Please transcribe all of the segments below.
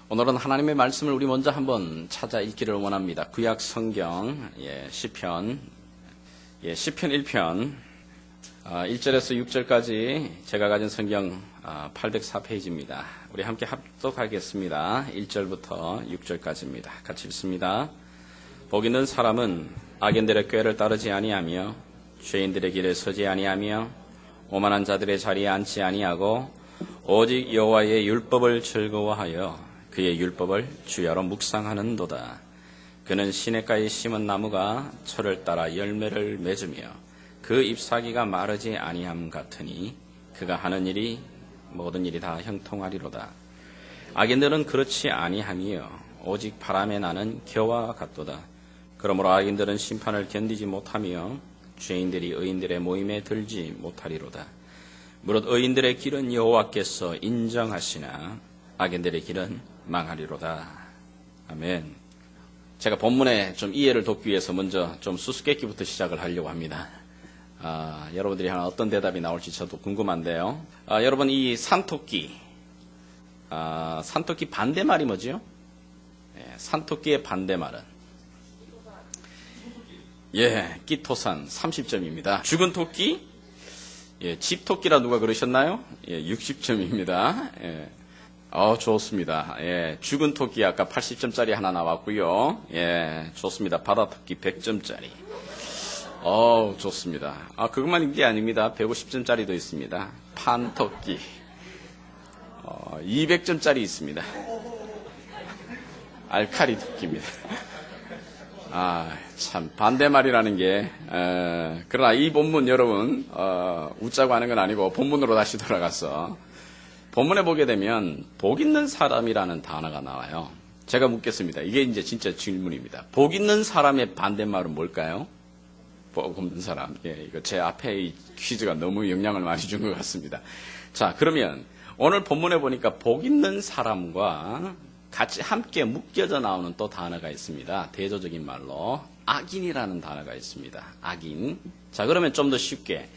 오늘은 하나님의 말씀을 우리 먼저 한번 찾아 읽기를 원합니다. 구약 성경 시편 1편 1절에서 6절까지 제가 가진 성경 804페이지입니다. 우리 함께 합독하겠습니다. 1절부터 6절까지입니다. 같이 읽습니다. 복 있는 사람은 악인들의 꾀를 따르지 아니하며 죄인들의 길에 서지 아니하며 오만한 자들의 자리에 앉지 아니하고 오직 여호와의 율법을 즐거워하여 그의 율법을 주야로 묵상하는도다. 그는 시냇가에 심은 나무가 철을 따라 열매를 맺으며 그 잎사귀가 마르지 아니함 같으니 그가 하는 일이 모든 일이 다 형통하리로다. 악인들은 그렇지 아니하며 오직 바람에 나는 겨와 같도다. 그러므로 악인들은 심판을 견디지 못하며 죄인들이 의인들의 모임에 들지 못하리로다. 무릇 의인들의 길은 여호와께서 인정하시나 악인들의 길은 망하리로다. 아멘. 제가 본문에 좀 이해를 돕기 위해서 먼저 좀 수수께끼부터 시작을 하려고 합니다. 여러분들이 하나 어떤 대답이 나올지 저도 궁금한데요. 여러분 이 산토끼 반대말이 뭐죠? 산토끼의 반대말은 끼토산 30점입니다. 죽은 토끼? 집토끼라 누가 그러셨나요? 60점입니다. 좋습니다. 죽은 토끼 아까 80점짜리 하나 나왔고요. 좋습니다. 바다토끼 100점짜리. 좋습니다. 그것만 있는 게 아닙니다. 150점짜리도 있습니다. 판토끼. 200점짜리 있습니다. 알카리 토끼입니다. 참 반대말이라는 게 그러나 이 본문 여러분 웃자고 하는 건 아니고 본문으로 다시 돌아가서 본문에 보게 되면 복 있는 사람이라는 단어가 나와요. 제가 묻겠습니다. 이게 이제 진짜 질문입니다. 복 있는 사람의 반대말은 뭘까요? 복 없는 사람. 이거 제 앞에 이 퀴즈가 너무 영향을 많이 준 것 같습니다. 자, 그러면 오늘 본문에 보니까 복 있는 사람과 같이 함께 묶여져 나오는 또 단어가 있습니다. 대조적인 말로 악인이라는 단어가 있습니다. 악인. 자, 그러면 좀 더 쉽게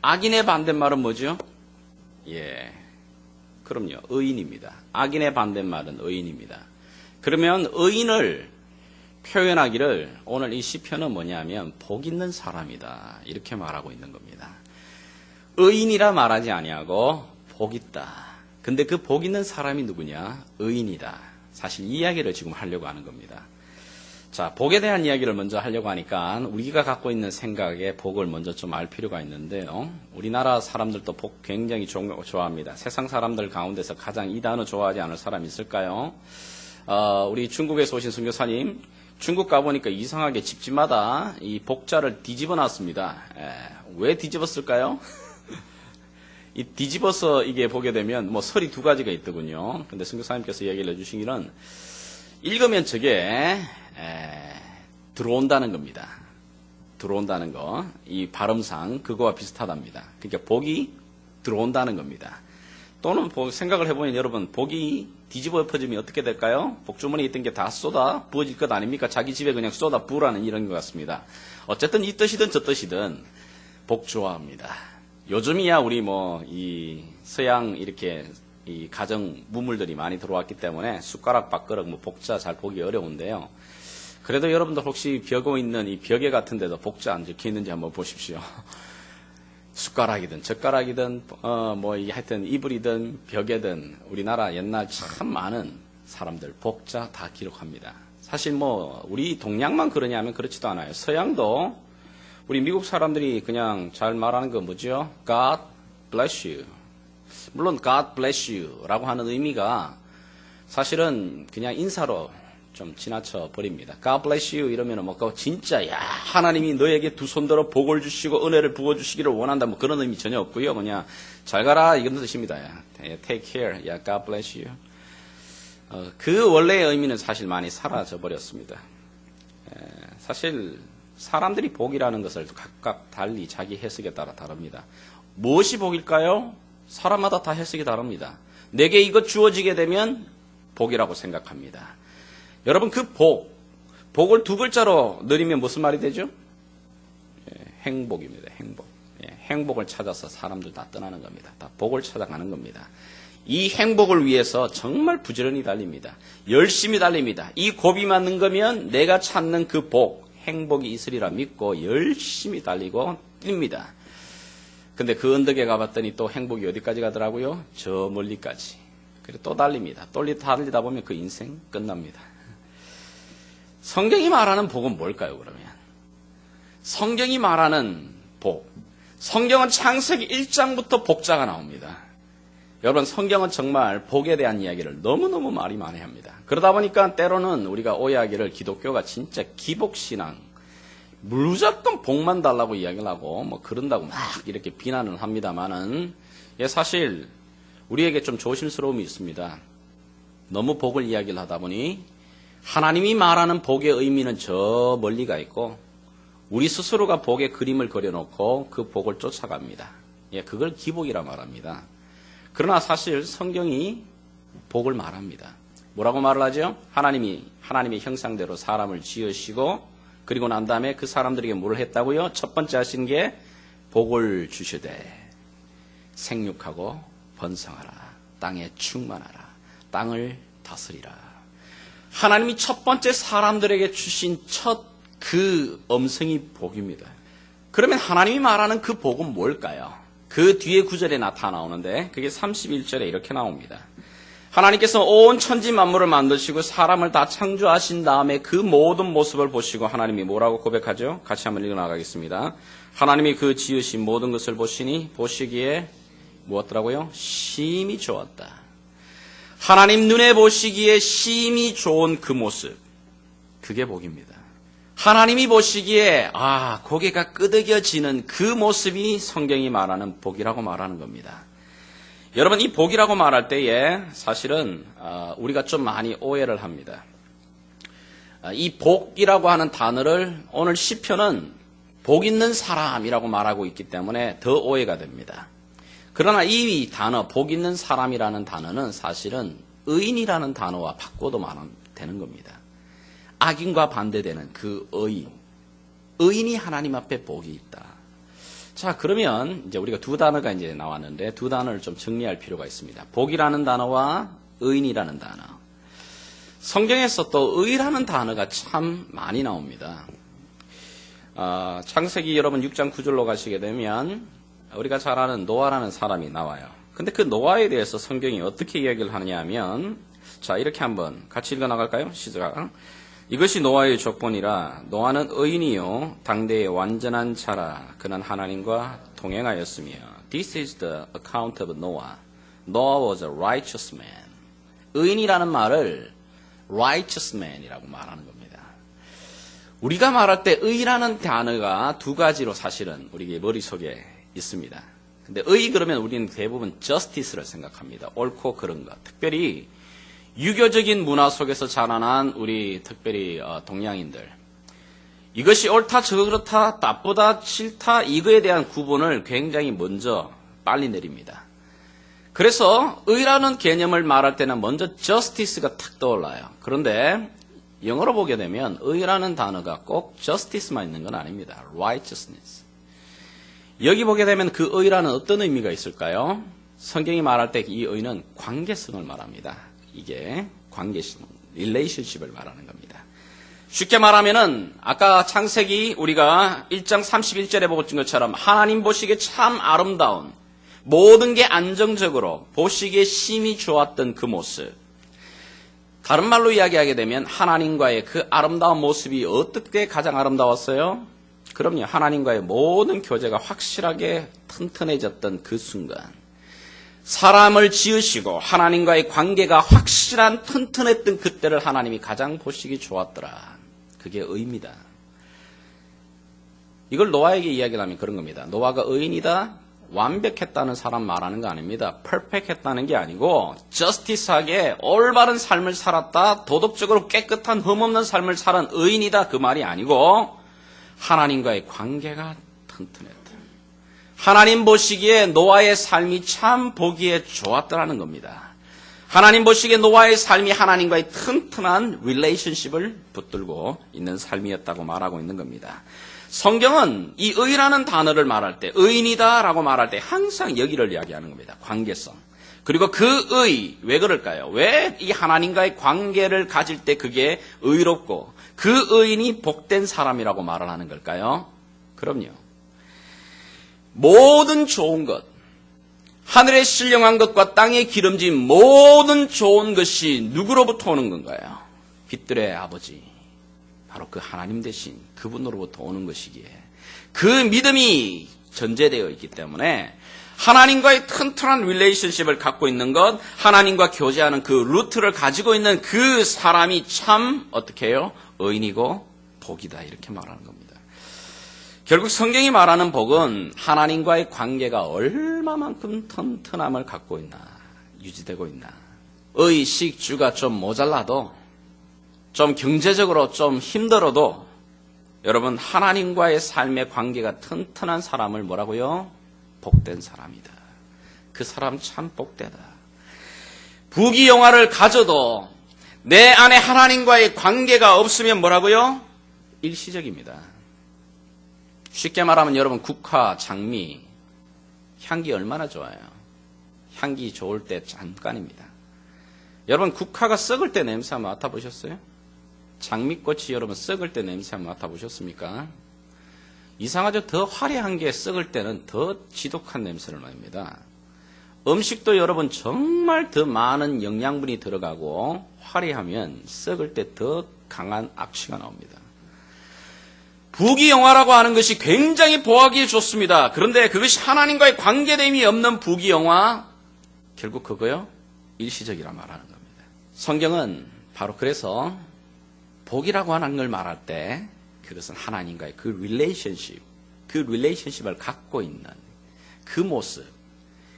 악인의 반대말은 뭐죠? 그럼요. 의인입니다. 악인의 반대말은 의인입니다. 그러면 의인을 표현하기를 오늘 이 시편은 뭐냐면 복 있는 사람이다. 이렇게 말하고 있는 겁니다. 의인이라 말하지 아니하고 복 있다. 근데 그 복 있는 사람이 누구냐? 의인이다. 사실 이 이야기를 지금 하려고 하는 겁니다. 자, 복에 대한 이야기를 먼저 하려고 하니까 우리가 갖고 있는 생각에 복을 먼저 좀 알 필요가 있는데요. 우리나라 사람들도 복 굉장히 좋아합니다. 세상 사람들 가운데서 가장 이 단어 좋아하지 않을 사람이 있을까요? 우리 중국에서 오신 선교사님, 중국 가보니까 이상하게 집집마다 이 복자를 뒤집어 놨습니다. 왜 뒤집었을까요? 이 뒤집어서 이게 보게 되면 설이 두 가지가 있더군요. 근데 선교사님께서 이야기를 해주시기는 읽으면 저게 들어온다는 겁니다. 들어온다는 거. 이 발음상 그거와 비슷하답니다. 그러니까 복이 들어온다는 겁니다. 또는 생각을 해보면 여러분 복이 뒤집어 엎어지면 어떻게 될까요? 복주머니에 있던 게 다 쏟아 부어질 것 아닙니까? 자기 집에 그냥 쏟아 부으라는 이런 것 같습니다. 어쨌든 이 뜻이든 저 뜻이든 복 좋아합니다. 요즘이야 우리 이 서양 이렇게 이 가정 무물들이 많이 들어왔기 때문에 숟가락, 밥그릇, 복자 잘 보기 어려운데요. 그래도 여러분들 혹시 벽에 있는 이 벽에 같은 데도 복자 안 적혀 있는지 한번 보십시오. 숟가락이든 젓가락이든 하여튼 이불이든 벽에든 우리나라 옛날 참 많은 사람들 복자 다 기록합니다. 사실 우리 동양만 그러냐면 그렇지도 않아요. 서양도 우리 미국 사람들이 그냥 잘 말하는 거 뭐죠? God bless you. 물론 God bless you 라고 하는 의미가 사실은 그냥 인사로 좀 지나쳐 버립니다. God bless you 이러면 진짜 하나님이 너에게 두 손 들어 복을 주시고 은혜를 부어주시기를 원한다 그런 의미 전혀 없고요. 잘 가라 이런 뜻입니다. Take care. God bless you. 그 원래의 의미는 사실 많이 사라져 버렸습니다. 사실 사람들이 복이라는 것을 각각 달리 자기 해석에 따라 다릅니다. 무엇이 복일까요? 사람마다 다 해석이 다릅니다. 내게 이것 주어지게 되면 복이라고 생각합니다. 여러분 그 복을 두 글자로 늘리면 무슨 말이 되죠? 행복입니다. 행복. 행복을 찾아서 사람들 다 떠나는 겁니다. 다 복을 찾아가는 겁니다. 이 행복을 위해서 정말 부지런히 달립니다. 열심히 달립니다. 이 고비 맞는 거면 내가 찾는 그 복, 행복이 있으리라 믿고 열심히 달리고 뜁니다. 근데 그 언덕에 가봤더니 또 행복이 어디까지 가더라고요? 저 멀리까지. 그리고 또 달립니다. 달리다 보면 그 인생 끝납니다. 성경이 말하는 복은 뭘까요, 그러면? 성경이 말하는 복. 성경은 창세기 1장부터 복자가 나옵니다. 여러분, 성경은 정말 복에 대한 이야기를 너무너무 많이 합니다. 그러다 보니까 때로는 우리가 오해하기를 기독교가 진짜 기복신앙, 무조건 복만 달라고 이야기를 하고 뭐 그런다고 막 이렇게 비난을 합니다만은 사실 우리에게 좀 조심스러움이 있습니다. 너무 복을 이야기를 하다 보니 하나님이 말하는 복의 의미는 저 멀리 가 있고 우리 스스로가 복의 그림을 그려놓고 그 복을 쫓아갑니다. 그걸 기복이라 말합니다. 그러나 사실 성경이 복을 말합니다. 뭐라고 말을 하죠? 하나님의 형상대로 사람을 지으시고 그리고 난 다음에 그 사람들에게 뭘 했다고요? 첫 번째 하신 게 복을 주시되 생육하고 번성하라. 땅에 충만하라. 땅을 다스리라. 하나님이 첫 번째 사람들에게 주신 첫 그 음성이 복입니다. 그러면 하나님이 말하는 그 복은 뭘까요? 그 뒤에 구절에 나타나오는데 그게 31절에 이렇게 나옵니다. 하나님께서 온 천지 만물을 만드시고 사람을 다 창조하신 다음에 그 모든 모습을 보시고 하나님이 뭐라고 고백하죠? 같이 한번 읽어나가겠습니다. 하나님이 그 지으신 모든 것을 보시니 보시기에 무엇더라고요? 심히 좋았다. 하나님 눈에 보시기에 심히 좋은 그 모습, 그게 복입니다. 하나님이 보시기에 고개가 끄덕여지는 그 모습이 성경이 말하는 복이라고 말하는 겁니다. 여러분, 이 복이라고 말할 때에 사실은 우리가 좀 많이 오해를 합니다. 이 복이라고 하는 단어를 오늘 시편은 복 있는 사람이라고 말하고 있기 때문에 더 오해가 됩니다. 그러나 이 단어, 복 있는 사람이라는 단어는 사실은 의인이라는 단어와 바꿔도 말하면 되는 겁니다. 악인과 반대되는 그 의인이 하나님 앞에 복이 있다. 자, 그러면 이제 우리가 두 단어가 이제 나왔는데 두 단어를 좀 정리할 필요가 있습니다. 복이라는 단어와 의인이라는 단어. 성경에서 또 의라는 단어가 참 많이 나옵니다. 창세기 여러분 6장 9절로 가시게 되면 우리가 잘 아는 노아라는 사람이 나와요. 근데 그 노아에 대해서 성경이 어떻게 이야기를 하느냐 하면 자, 이렇게 한번 같이 읽어 나갈까요? 시작. 이것이 노아의 족본이라 노아는 의인이요 당대의 완전한 자라 그는 하나님과 동행하였으며 This is the account of Noah. Noah was a righteous man. 의인이라는 말을 righteous man이라고 말하는 겁니다. 우리가 말할 때 의라는 단어가 두 가지로 사실은 우리 머릿속에 있습니다. 근데 의 그러면 우리는 대부분 justice를 생각합니다. 옳고 그른 것. 특별히 유교적인 문화 속에서 자라난 우리 특별히 동양인들. 이것이 옳다, 그렇다, 나쁘다, 싫다 이거에 대한 구분을 굉장히 먼저 빨리 내립니다. 그래서 의라는 개념을 말할 때는 먼저 justice가 탁 떠올라요. 그런데 영어로 보게 되면 의라는 단어가 꼭 justice만 있는 건 아닙니다. righteousness. 여기 보게 되면 그 의라는 어떤 의미가 있을까요? 성경이 말할 때 이 의는 관계성을 말합니다. 이게 관계성, relationship을 말하는 겁니다. 쉽게 말하면은 아까 창세기 우리가 1장 31절에 보고 있는 것처럼 하나님 보시기에 참 아름다운 모든 게 안정적으로 보시기에 심히 좋았던 그 모습. 다른 말로 이야기하게 되면 하나님과의 그 아름다운 모습이 어떻게 가장 아름다웠어요? 그럼요. 하나님과의 모든 교제가 확실하게 튼튼해졌던 그 순간. 사람을 지으시고 하나님과의 관계가 확실한 튼튼했던 그때를 하나님이 가장 보시기 좋았더라. 그게 의입니다. 이걸 노아에게 이야기를 하면 그런 겁니다. 노아가 의인이다, 완벽했다는 사람 말하는 거 아닙니다. 퍼펙트했다는 게 아니고 저스티스하게 올바른 삶을 살았다, 도덕적으로 깨끗한 흠없는 삶을 살은 의인이다 그 말이 아니고 하나님과의 관계가 튼튼했다. 하나님 보시기에 노아의 삶이 참 보기에 좋았더라는 겁니다. 하나님 보시기에 노아의 삶이 하나님과의 튼튼한 릴레이션십을 붙들고 있는 삶이었다고 말하고 있는 겁니다. 성경은 이 의라는 단어를 말할 때 의인이다라고 말할 때 항상 여기를 이야기하는 겁니다. 관계성. 그리고 왜 그럴까요? 왜 이 하나님과의 관계를 가질 때 그게 의롭고 그 의인이 복된 사람이라고 말을 하는 걸까요? 그럼요. 모든 좋은 것, 하늘에 신령한 것과 땅에 기름진 모든 좋은 것이 누구로부터 오는 건가요? 빛들의 아버지, 바로 그 하나님 되신 그분으로부터 오는 것이기에 그 믿음이 전제되어 있기 때문에 하나님과의 튼튼한 릴레이션십을 갖고 있는 것, 하나님과 교제하는 그 루트를 가지고 있는 그 사람이 참 어떻게 해요? 의인이고 복이다 이렇게 말하는 겁니다. 결국 성경이 말하는 복은 하나님과의 관계가 얼마만큼 튼튼함을 갖고 있나, 유지되고 있나. 의식주가 좀 모자라도, 좀 경제적으로 좀 힘들어도 여러분 하나님과의 삶의 관계가 튼튼한 사람을 뭐라고요? 복된 사람이다. 그 사람 참 복되다. 부귀영화를 가져도 내 안에 하나님과의 관계가 없으면 뭐라고요? 일시적입니다. 쉽게 말하면 여러분 국화, 장미 향기 얼마나 좋아요. 향기 좋을 때 잠깐입니다. 여러분 국화가 썩을 때 냄새 한번 맡아보셨어요? 장미꽃이 여러분 썩을 때 냄새 한번 맡아보셨습니까? 이상하죠? 더 화려한 게 썩을 때는 더 지독한 냄새를 납니다. 음식도 여러분 정말 더 많은 영양분이 들어가고 화려하면 썩을 때 더 강한 악취가 나옵니다. 부귀영화라고 하는 것이 굉장히 보하기 좋습니다. 그런데 그것이 하나님과의 관계됨이 없는 부귀영화, 결국 그거요? 일시적이라 말하는 겁니다. 성경은 바로 그래서 복이라고 하는 걸 말할 때 그것은 하나님과의 그 릴레이션십을 갖고 있는 그 모습,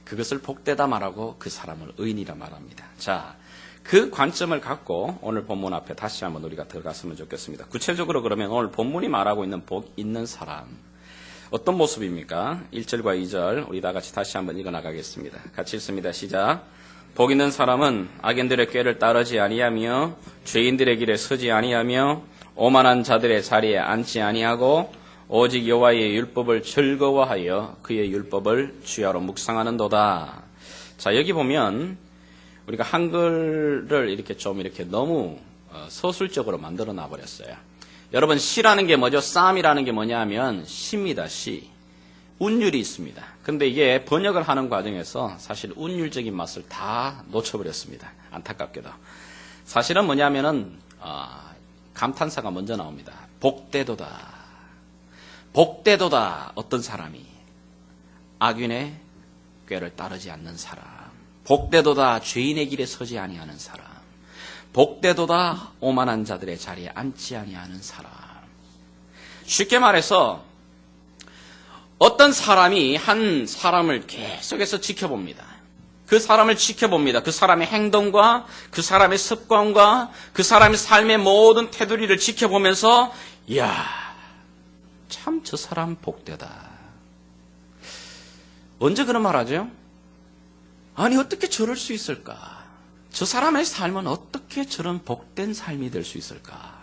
그것을 복되다 말하고 그 사람을 의인이라 말합니다. 자, 그 관점을 갖고 오늘 본문 앞에 다시 한번 우리가 들어갔으면 좋겠습니다. 구체적으로 그러면 오늘 본문이 말하고 있는 복 있는 사람, 어떤 모습입니까? 1절과 2절 우리 다 같이 다시 한번 읽어나가겠습니다. 같이 읽습니다. 시작. 복 있는 사람은 악인들의 꾀를 따르지 아니하며 죄인들의 길에 서지 아니하며 오만한 자들의 자리에 앉지 아니하고 오직 여호와의 율법을 즐거워하여 그의 율법을 주야로 묵상하는도다. 자, 여기 보면 우리가 한글을 이렇게 좀 이렇게 너무 서술적으로 만들어 놔버렸어요. 여러분 시라는 게 뭐죠? 쌈이라는 게 뭐냐 하면 시입니다. 시. 운율이 있습니다. 근데 이게 번역을 하는 과정에서 사실 운율적인 맛을 다 놓쳐버렸습니다. 안타깝게도. 사실은 뭐냐면은 감탄사가 먼저 나옵니다. 복되도다. 복되도다. 어떤 사람이 악인의 꾀를 따르지 않는 사람. 복되도다. 죄인의 길에 서지 아니하는 사람. 복되도다. 오만한 자들의 자리에 앉지 아니하는 사람. 쉽게 말해서 어떤 사람이 한 사람을 계속해서 지켜봅니다. 그 사람을 지켜봅니다. 그 사람의 행동과 그 사람의 습관과 그 사람의 삶의 모든 테두리를 지켜보면서 이야, 참 저 사람 복되다. 언제 그런 말 하죠? 아니 어떻게 저럴 수 있을까? 저 사람의 삶은 어떻게 저런 복된 삶이 될 수 있을까?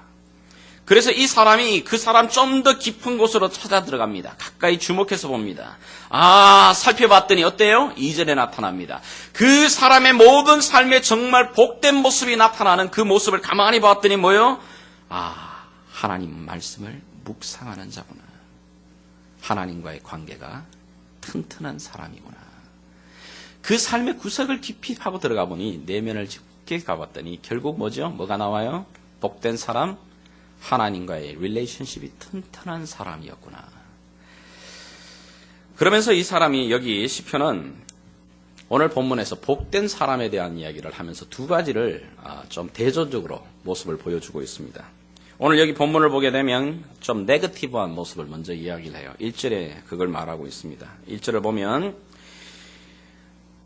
그래서 이 사람이 그 사람 좀 더 깊은 곳으로 찾아 들어갑니다. 가까이 주목해서 봅니다. 살펴봤더니 어때요? 2절에 나타납니다. 그 사람의 모든 삶에 정말 복된 모습이 나타나는 그 모습을 가만히 봤더니 뭐요? 하나님 말씀을 묵상하는 자구나. 하나님과의 관계가 튼튼한 사람이구나. 그 삶의 구석을 깊이 파고 들어가 보니 내면을 깊게 가봤더니 결국 뭐죠? 뭐가 나와요? 복된 사람, 하나님과의 릴레이션십이 튼튼한 사람이었구나. 그러면서 이 사람이 여기 시편은 오늘 본문에서 복된 사람에 대한 이야기를 하면서 두 가지를 좀 대조적으로 모습을 보여주고 있습니다. 오늘 여기 본문을 보게 되면 좀 네거티브한 모습을 먼저 이야기를 해요. 1절에 그걸 말하고 있습니다. 1절을 보면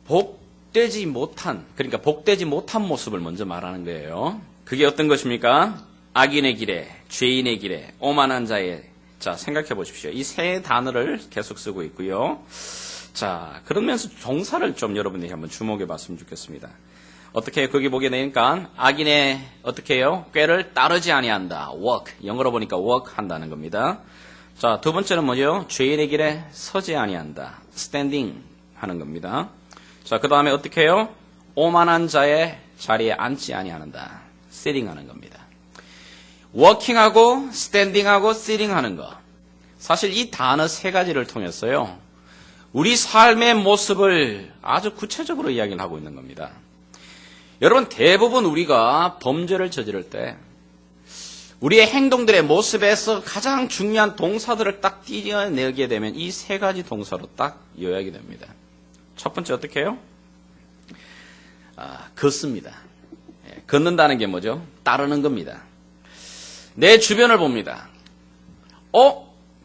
복되지 못한 모습을 먼저 말하는 거예요. 그게 어떤 것입니까? 악인의 길에, 죄인의 길에, 오만한 자의. 자, 생각해 보십시오. 이 세 단어를 계속 쓰고 있고요. 자, 그러면서 동사를 좀 여러분들이 한번 주목해 봤으면 좋겠습니다. 어떻게 거기 보게 되니까 악인의 어떻게 해요? 꾀를 따르지 아니한다. walk. 영어로 보니까 walk 한다는 겁니다. 자, 두 번째는 뭐죠? 죄인의 길에 서지 아니한다. standing 하는 겁니다. 자, 그 다음에 어떻게 해요? 오만한 자의 자리에 앉지 아니하는다. 세팅하는 겁니다. 워킹하고 스탠딩하고 시팅하는 거. 사실 이 단어 세 가지를 통해서요, 우리 삶의 모습을 아주 구체적으로 이야기를 하고 있는 겁니다. 여러분, 대부분 우리가 범죄를 저지를 때 우리의 행동들의 모습에서 가장 중요한 동사들을 딱 띄어내게 되면 이 세 가지 동사로 딱 요약이 됩니다. 첫 번째 어떻게 해요? 걷습니다. 걷는다는 게 뭐죠? 따르는 겁니다. 내 주변을 봅니다.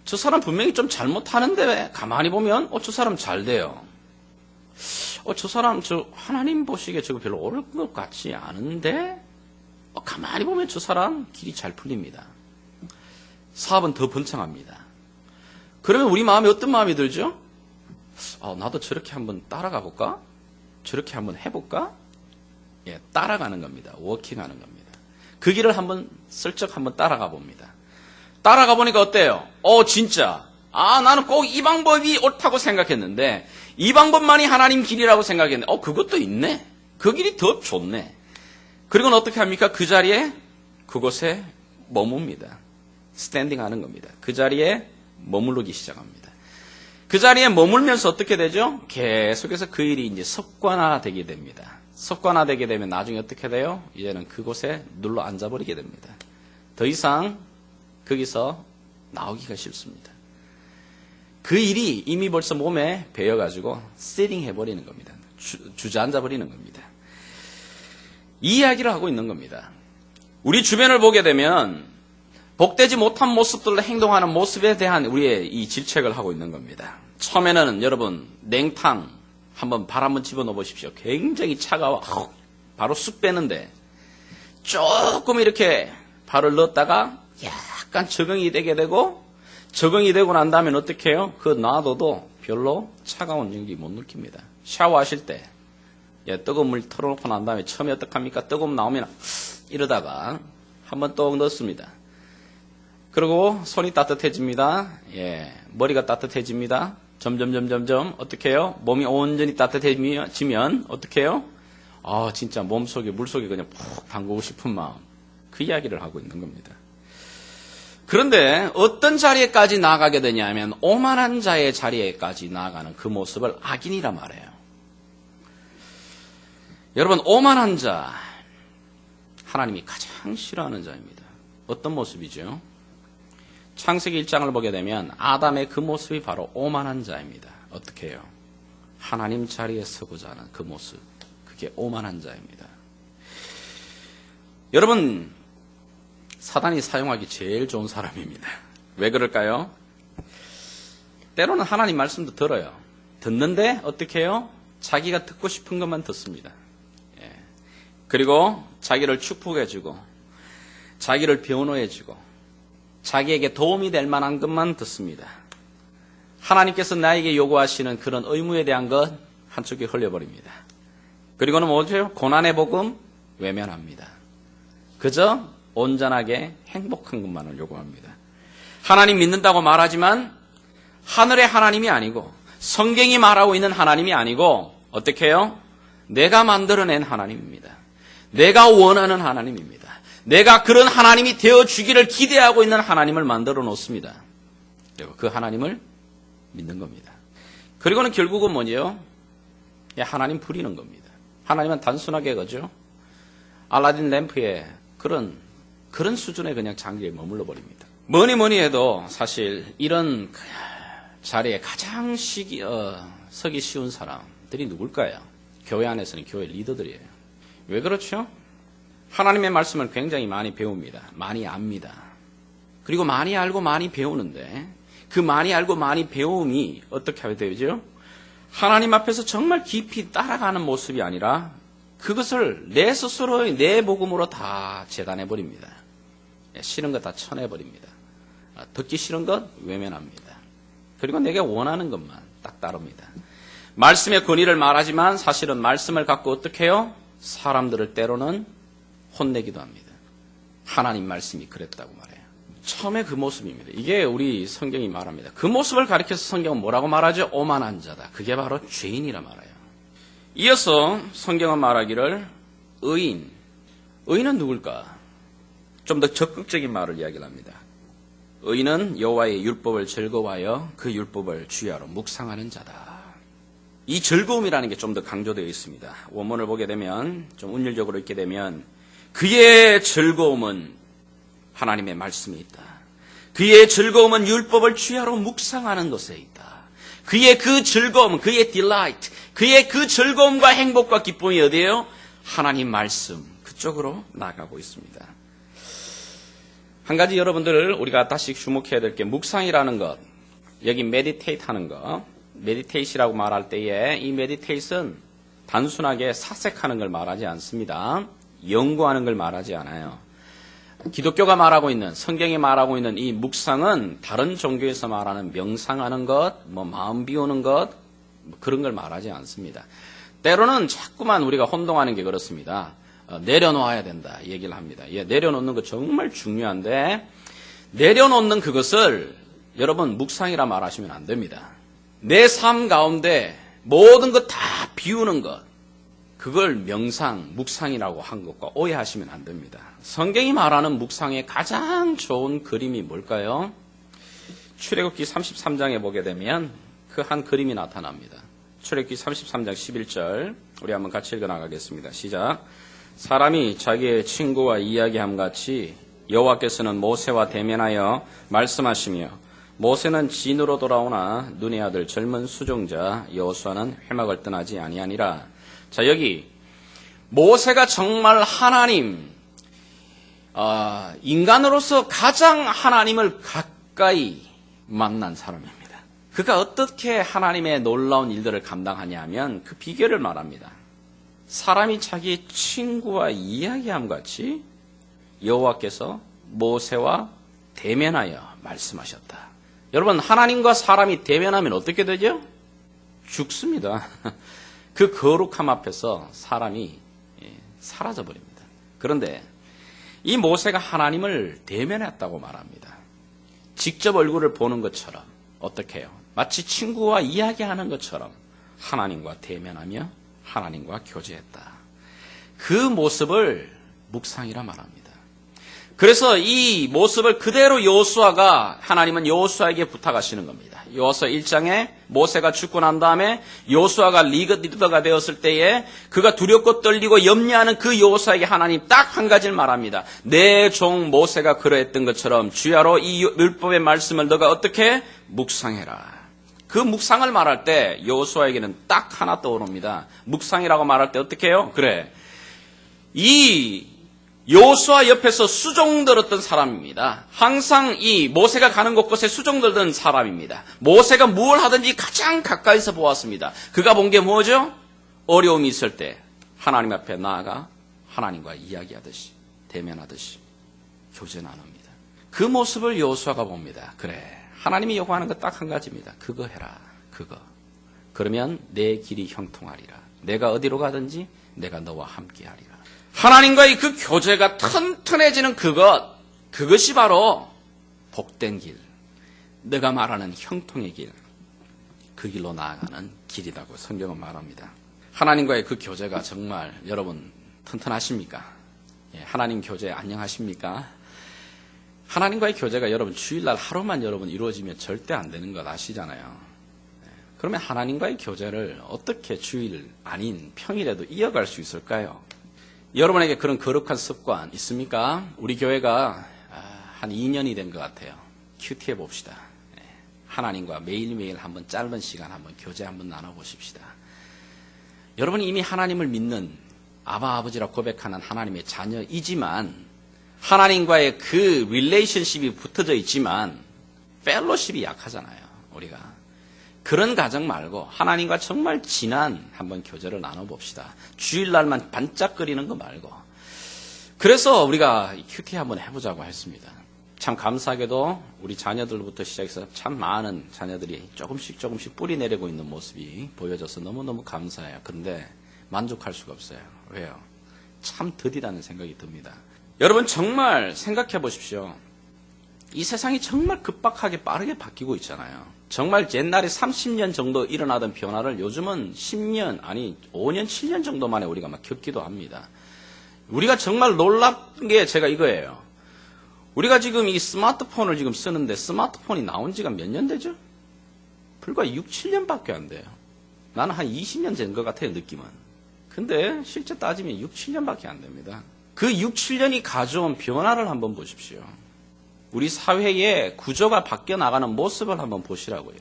저 사람 분명히 좀 잘못하는데 가만히 보면 저 사람 잘 돼요. 저 사람 하나님 보시기에 저거 별로 옳을 것 같지 않은데 가만히 보면 저 사람 길이 잘 풀립니다. 사업은 더 번창합니다. 그러면 우리 마음에 어떤 마음이 들죠? 나도 저렇게 한번 따라가 볼까? 저렇게 한번 해볼까? 예, 따라가는 겁니다. 워킹하는 겁니다. 그 길을 슬쩍 한번 따라가 봅니다. 따라가 보니까 어때요? 진짜. 나는 꼭 이 방법이 옳다고 생각했는데, 이 방법만이 하나님 길이라고 생각했는데, 그것도 있네. 그 길이 더 좋네. 그리고는 어떻게 합니까? 그 자리에, 그곳에 머뭅니다. 스탠딩 하는 겁니다. 그 자리에 머무르기 시작합니다. 그 자리에 머물면서 어떻게 되죠? 계속해서 그 일이 이제 습관화되게 됩니다. 습관화되게 되면 나중에 어떻게 돼요? 이제는 그곳에 눌러 앉아버리게 됩니다. 더 이상 거기서 나오기가 싫습니다. 그 일이 이미 벌써 몸에 배어가지고 세팅 해버리는 겁니다. 주저앉아버리는 겁니다. 이 이야기를 하고 있는 겁니다. 우리 주변을 보게 되면 복되지 못한 모습들로 행동하는 모습에 대한 우리의 이 질책을 하고 있는 겁니다. 처음에는 여러분 냉탕 한번 발 한번 집어넣어 보십시오. 굉장히 차가워. 바로 쑥 빼는데 조금 이렇게 발을 넣었다가 약간 적응이 되게 되고, 적응이 되고 난 다음에 어떻게 해요? 놔둬도 별로 차가운 연기 못 느낍니다. 샤워하실 때 뜨거운 물 털어놓고 난 다음에 처음에 어떡합니까? 뜨거움 나오면 이러다가 한번 또 넣습니다. 그리고 손이 따뜻해집니다. 머리가 따뜻해집니다. 점점 어떻게 해요? 몸이 온전히 따뜻해지면 어떻게 해요? 진짜 몸속에 물속에 그냥 푹 담그고 싶은 마음. 그 이야기를 하고 있는 겁니다. 그런데 어떤 자리에까지 나아가게 되냐면 오만한 자의 자리에까지 나아가는 그 모습을 악인이라 말해요. 여러분, 오만한 자, 하나님이 가장 싫어하는 자입니다. 어떤 모습이죠? 창세기 1장을 보게 되면 아담의 그 모습이 바로 오만한 자입니다. 어떻게 해요? 하나님 자리에 서고자 하는 그 모습, 그게 오만한 자입니다. 여러분, 사단이 사용하기 제일 좋은 사람입니다. 왜 그럴까요? 때로는 하나님 말씀도 들어요. 듣는데 어떻게 해요? 자기가 듣고 싶은 것만 듣습니다. 그리고 자기를 축복해주고 자기를 변호해주고 자기에게 도움이 될 만한 것만 듣습니다. 하나님께서 나에게 요구하시는 그런 의무에 대한 것 한쪽에 흘려버립니다. 그리고는 뭐죠? 고난의 복음 외면합니다. 그저 온전하게 행복한 것만을 요구합니다. 하나님 믿는다고 말하지만 하늘의 하나님이 아니고 성경이 말하고 있는 하나님이 아니고 어떻게 해요? 내가 만들어낸 하나님입니다. 내가 원하는 하나님입니다. 내가 그런 하나님이 되어주기를 기대하고 있는 하나님을 만들어 놓습니다. 그 하나님을 믿는 겁니다. 그리고는 결국은 뭐죠? 하나님 부리는 겁니다. 하나님은 단순하게 그죠? 알라딘 램프에 그런 수준의 그냥 장기에 머물러 버립니다. 뭐니 해도 사실 이런 자리에 가장 서기 쉬운 사람들이 누굴까요? 교회 안에서는 교회 리더들이에요. 왜 그렇죠? 하나님의 말씀을 굉장히 많이 배웁니다. 많이 압니다. 그리고 많이 알고 많이 배우는데 그 많이 알고 많이 배움이 어떻게 하게 되죠? 하나님 앞에서 정말 깊이 따라가는 모습이 아니라 그것을 내 스스로의 내 복음으로 다 재단해 버립니다. 싫은 거 다 쳐내버립니다. 듣기 싫은 것 외면합니다. 그리고 내가 원하는 것만 딱 따릅니다. 말씀의 권위를 말하지만 사실은 말씀을 갖고 어떻게 해요? 사람들을 때로는 혼내기도 합니다. 하나님 말씀이 그랬다고 말해요. 처음에 그 모습입니다. 이게 우리 성경이 말합니다. 그 모습을 가리켜서 성경은 뭐라고 말하죠? 오만한 자다. 그게 바로 죄인이라 말해요. 이어서 성경은 말하기를 의인은 누굴까? 좀 더 적극적인 말을 이야기를 합니다. 의인은 여호와의 율법을 즐거워하여 그 율법을 주야로 묵상하는 자다. 이 즐거움이라는 게 좀 더 강조되어 있습니다. 원문을 보게 되면 좀 운율적으로 읽게 되면 그의 즐거움은 하나님의 말씀에 있다. 그의 즐거움은 율법을 주야로 묵상하는 것에 있다. 그의 그 즐거움, 그의 delight, 그의 그 즐거움과 행복과 기쁨이 어디에요? 하나님 말씀, 그쪽으로 나가고 있습니다. 한 가지 여러분들 우리가 다시 주목해야 될 게 묵상이라는 것, 여기 meditate 하는 거, meditate이라고 말할 때에 이 meditate은 단순하게 사색하는 걸 말하지 않습니다. 연구하는 걸 말하지 않아요. 기독교가 말하고 있는, 성경이 말하고 있는 이 묵상은 다른 종교에서 말하는 명상하는 것, 마음 비우는 것, 그런 걸 말하지 않습니다. 때로는 자꾸만 우리가 혼동하는 게 그렇습니다. 내려놓아야 된다 얘기를 합니다. 내려놓는 거 정말 중요한데 내려놓는 그것을 여러분 묵상이라 말하시면 안 됩니다. 내 삶 가운데 모든 것 다 비우는 것, 그걸 명상, 묵상이라고 한 것과 오해하시면 안 됩니다. 성경이 말하는 묵상의 가장 좋은 그림이 뭘까요? 출애굽기 33장에 보게 되면 그 한 그림이 나타납니다. 출애굽기 33장 11절 우리 한번 같이 읽어나가겠습니다. 시작. 사람이 자기의 친구와 이야기함 같이 여호와께서는 모세와 대면하여 말씀하시며 모세는 진으로 돌아오나 눈의 아들 젊은 수종자 여호수아는 회막을 떠나지 아니하니라. 자, 여기 모세가 정말 하나님, 인간으로서 가장 하나님을 가까이 만난 사람입니다. 그가 어떻게 하나님의 놀라운 일들을 감당하냐 면 그 비결을 말합니다. 사람이 자기 친구와 이야기함 같이 여호와께서 모세와 대면하여 말씀하셨다. 여러분, 하나님과 사람이 대면하면 어떻게 되죠? 죽습니다. 그 거룩함 앞에서 사람이 사라져버립니다. 그런데 이 모세가 하나님을 대면했다고 말합니다. 직접 얼굴을 보는 것처럼 어떻게 해요? 마치 친구와 이야기하는 것처럼 하나님과 대면하며 하나님과 교제했다. 그 모습을 묵상이라 말합니다. 그래서 이 모습을 그대로 여호수아가 하나님은 여호수아에게 부탁하시는 겁니다. 여호수아 1장에 모세가 죽고 난 다음에 여호수아가 리더가 되었을 때에 그가 두렵고 떨리고 염려하는 그 여호수아에게 하나님 딱 한 가지를 말합니다. 내 종 모세가 그러했던 것처럼 주야로 이 율법의 말씀을 너가 어떻게 묵상해라. 그 묵상을 말할 때 여호수아에게는 딱 하나 떠오릅니다. 묵상이라고 말할 때 어떻게 해요? 그래, 이 여호수아 옆에서 수종 들었던 사람입니다. 항상 이 모세가 가는 곳곳에 수종 들던 사람입니다. 모세가 뭘 하든지 가장 가까이서 보았습니다. 그가 본 게 뭐죠? 어려움이 있을 때 하나님 앞에 나아가 하나님과 이야기하듯이 대면하듯이 교제 나눕니다. 그 모습을 여호수아가 봅니다. 그래, 하나님이 요구하는 것 딱 한 가지입니다. 그거 해라. 그거. 그러면 내 길이 형통하리라. 내가 어디로 가든지 내가 너와 함께하리라. 하나님과의 그 교제가 튼튼해지는 그것이 바로 복된 길, 내가 말하는 형통의 길, 그 길로 나아가는 길이라고 성경은 말합니다. 하나님과의 그 교제가 정말 여러분 튼튼하십니까? 하나님 교제 안녕하십니까? 하나님과의 교제가 여러분 주일날 하루만 여러분 이루어지면 절대 안 되는 것 아시잖아요. 그러면 하나님과의 교제를 어떻게 주일 아닌 평일에도 이어갈 수 있을까요? 여러분에게 그런 거룩한 습관 있습니까? 우리 교회가 한 2년이 된 것 같아요. 큐티 해봅시다. 하나님과 매일매일 한번 짧은 시간 한번 교제 한번 나눠보십시다. 여러분이 이미 하나님을 믿는 아버지라 고백하는 하나님의 자녀이지만 하나님과의 그 릴레이션십이 붙어져 있지만 펠로십이 약하잖아요. 우리가 그런 가정 말고 하나님과 정말 진한 한번 교제를 나눠봅시다. 주일날만 반짝거리는 거 말고. 그래서 우리가 큐티 한번 해보자고 했습니다. 참 감사하게도 우리 자녀들부터 시작해서 참 많은 자녀들이 조금씩 뿌리 내리고 있는 모습이 보여져서 너무너무 감사해요. 그런데 만족할 수가 없어요. 왜요? 참 더디다는 생각이 듭니다. 여러분 정말 생각해 보십시오. 이 세상이 정말 급박하게 빠르게 바뀌고 있잖아요. 정말 옛날에 30년 정도 일어나던 변화를 요즘은 10년, 아니 5년, 7년 정도 만에 우리가 막 겪기도 합니다. 우리가 정말 놀란 게 제가 이거예요. 우리가 지금 이 스마트폰을 지금 쓰는데 스마트폰이 나온 지가 몇 년 되죠? 불과 6, 7년밖에 안 돼요. 나는 한 20년 된 것 같아요, 느낌은. 근데 실제 따지면 6, 7년밖에 안 됩니다. 그 6, 7년이 가져온 변화를 한번 보십시오. 우리 사회의 구조가 바뀌어 나가는 모습을 한번 보시라고요.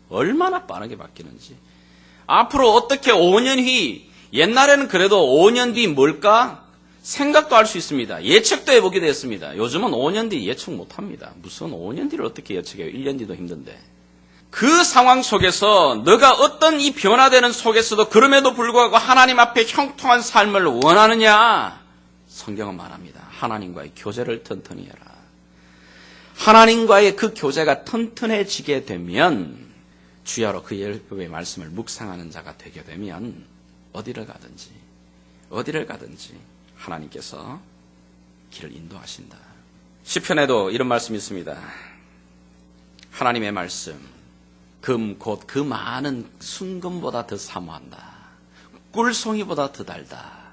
얼마나 빠르게 바뀌는지. 앞으로 어떻게 5년 뒤, 옛날에는 그래도 5년 뒤 뭘까? 생각도 할 수 있습니다. 예측도 해보기도 했습니다. 요즘은 5년 뒤 예측 못합니다. 무슨 5년 뒤를 어떻게 예측해요? 1년 뒤도 힘든데. 그 상황 속에서 너가 어떤 이 변화되는 속에서도 그럼에도 불구하고 하나님 앞에 형통한 삶을 원하느냐? 성경은 말합니다. 하나님과의 교제를 튼튼히 해라. 하나님과의 그 교제가 튼튼해지게 되면 주야로 그 율법의 말씀을 묵상하는 자가 되게 되면 어디를 가든지 하나님께서 길을 인도하신다. 시편에도 이런 말씀이 있습니다. 하나님의 말씀, 금 곧 그 많은 순금보다 더 사모한다. 꿀송이보다 더 달다.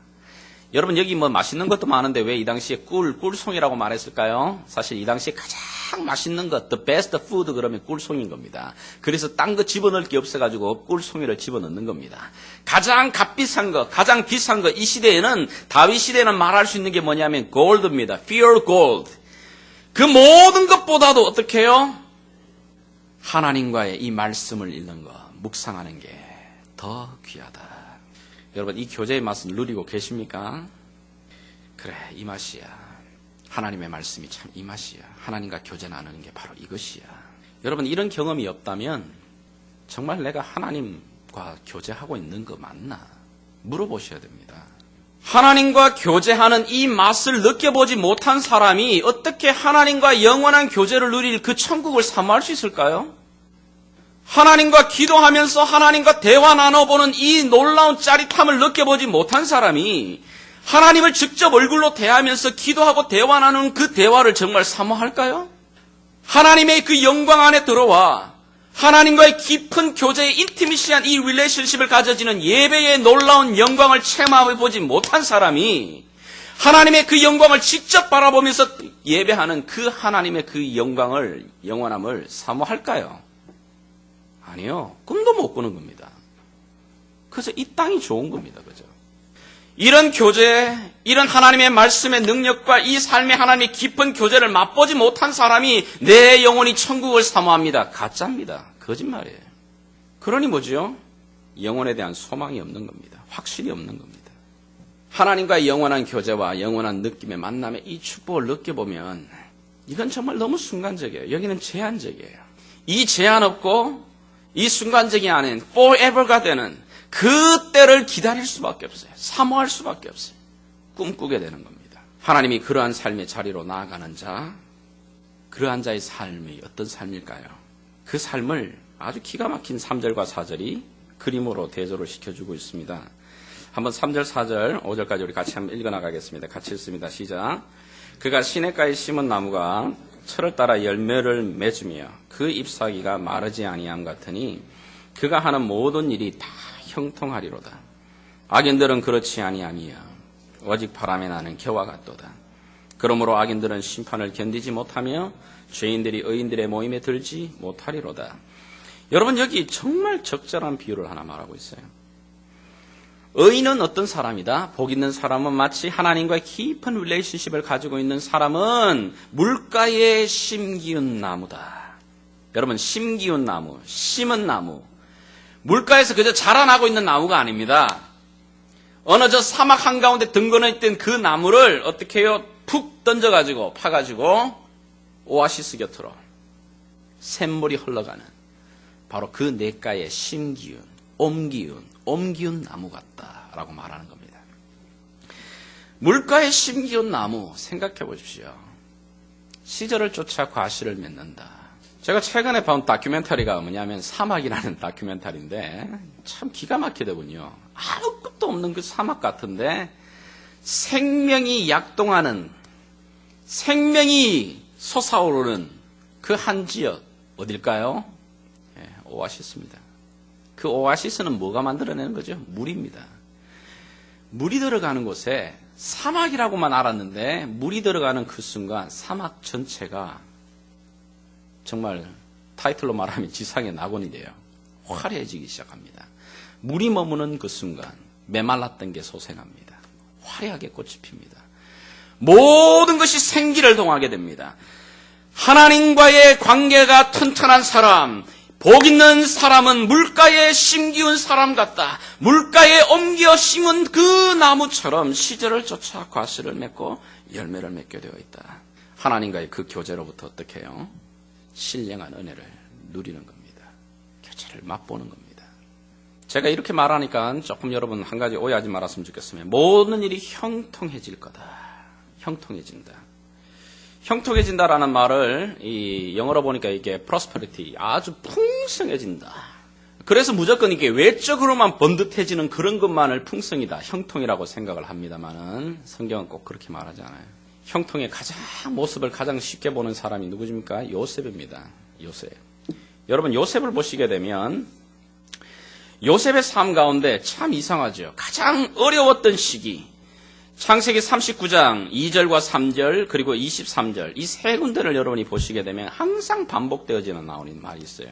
여러분 여기 뭐 맛있는 것도 많은데 왜 이 당시에 꿀송이라고 말했을까요? 사실 이 당시에 가장 맛있는 것, the best food 그러면 꿀송인 겁니다. 그래서 딴 거 집어넣을 게 없어가지고 꿀송이를 집어넣는 겁니다. 가장 값비싼 것, 가장 비싼 것, 이 시대에는, 다윗 시대에는 말할 수 있는 게 뭐냐면 골드입니다. pure gold. 그 모든 것보다도 어떻게 해요? 하나님과의 이 말씀을 읽는 것, 묵상하는 게 더 귀하다. 여러분 이 교제의 맛은 누리고 계십니까? 그래, 이 맛이야. 하나님의 말씀이 참 이 맛이야. 하나님과 교제 나누는 게 바로 이것이야. 여러분 이런 경험이 없다면 정말 내가 하나님과 교제하고 있는 거 맞나? 물어보셔야 됩니다. 하나님과 교제하는 이 맛을 느껴보지 못한 사람이 어떻게 하나님과 영원한 교제를 누릴 그 천국을 사모할 수 있을까요? 하나님과 기도하면서 하나님과 대화 나눠보는 이 놀라운 짜릿함을 느껴보지 못한 사람이 하나님을 직접 얼굴로 대하면서 기도하고 대화 나누는 그 대화를 정말 사모할까요? 하나님의 그 영광 안에 들어와 하나님과의 깊은 교제의 인티미시한 이 릴레이션십을 가져지는 예배의 놀라운 영광을 체험해보지 못한 사람이 하나님의 그 영광을 직접 바라보면서 예배하는 그 하나님의 그 영광을, 영원함을 사모할까요? 아니요. 꿈도 못 꾸는 겁니다. 그래서 이 땅이 좋은 겁니다. 그죠? 이런 교제, 이런 하나님의 말씀의 능력과 이 삶의 하나님의 깊은 교제를 맛보지 못한 사람이 내 영혼이 천국을 사모합니다. 가짜입니다. 거짓말이에요. 그러니 뭐죠? 영혼에 대한 소망이 없는 겁니다. 확실히 없는 겁니다. 하나님과의 영원한 교제와 영원한 느낌의 만남의 이 축복을 느껴보면 이건 정말 너무 순간적이에요. 여기는 제한적이에요. 이 제한 없고 이 순간적이 아닌 forever가 되는 그 때를 기다릴 수밖에 없어요. 사모할 수밖에 없어요. 꿈꾸게 되는 겁니다. 하나님이 그러한 삶의 자리로 나아가는 자, 그러한 자의 삶이 어떤 삶일까요? 그 삶을 아주 기가 막힌 3절과 4절이 그림으로 대조를 시켜주고 있습니다. 한번 3절, 4절, 5절까지 우리 같이 한번 읽어나가겠습니다. 같이 읽습니다. 시작. 그가 시냇가에 심은 나무가 철을 따라 열매를 맺으며 그 잎사귀가 마르지 아니함 같으니 그가 하는 모든 일이 다 형통하리로다. 악인들은 그렇지 아니하니요 오직 바람에 나는 겨와 같도다. 그러므로 악인들은 심판을 견디지 못하며 죄인들이 의인들의 모임에 들지 못하리로다. 여러분 여기 정말 적절한 비유를 하나 말하고 있어요. 의인은 어떤 사람이다? 복 있는 사람은 마치 하나님과의 깊은 릴레이션십을 가지고 있는 사람은 물가에 심기운 나무다. 여러분 심기운 나무, 심은 나무, 물가에서 그저 자라나고 있는 나무가 아닙니다. 어느 저 사막 한가운데 등거너 있던 그 나무를 어떻게 해요? 푹 던져가지고 파가지고 오아시스 곁으로 샘물이 흘러가는 바로 그 냇가에 심기운, 옮기운 나무 같다라고 말하는 겁니다. 물가에 심기운 나무 생각해 보십시오. 시절을 쫓아 과실을 맺는다. 제가 최근에 본 다큐멘터리가 뭐냐면 사막이라는 다큐멘터리인데 참 기가 막히더군요. 아무것도 없는 그 사막 같은데 생명이 약동하는, 생명이 솟아오르는 그 한 지역 어딜까요? 오아시스입니다. 그 오아시스는 뭐가 만들어내는 거죠? 물입니다. 물이 들어가는 곳에 사막이라고만 알았는데 물이 들어가는 그 순간 사막 전체가 정말 타이틀로 말하면 지상의 낙원이 돼요. 화려해지기 시작합니다. 물이 머무는 그 순간 메말랐던 게 소생합니다. 화려하게 꽃이 핍니다. 모든 것이 생기를 동하게 됩니다. 하나님과의 관계가 튼튼한 사람, 복 있는 사람은 물가에 심기운 사람 같다. 물가에 옮겨 심은 그 나무처럼 시절을 쫓아 과실을 맺고 열매를 맺게 되어 있다. 하나님과의 그 교제로부터 어떻게 해요? 신령한 은혜를 누리는 겁니다. 교제를 맛보는 겁니다. 제가 이렇게 말하니까 조금 여러분 한 가지 오해하지 말았으면 좋겠습니다. 모든 일이 형통해질 거다. 형통해진다. 형통해진다라는 말을 이 영어로 보니까 이게 prosperity, 아주 풍성해진다. 그래서 무조건 이게 외적으로만 번듯해지는 그런 것만을 풍성이다, 형통이라고 생각을 합니다만은 성경은 꼭 그렇게 말하지 않아요. 형통의 모습을 가장 쉽게 보는 사람이 누구십니까? 요셉입니다. 요셉. 여러분 요셉을 보시게 되면 요셉의 삶 가운데 참 이상하죠. 가장 어려웠던 시기, 창세기 39장 2절과 3절 그리고 23절 이 세 군데를 여러분이 보시게 되면 항상 반복되어지는 나오는 말이 있어요.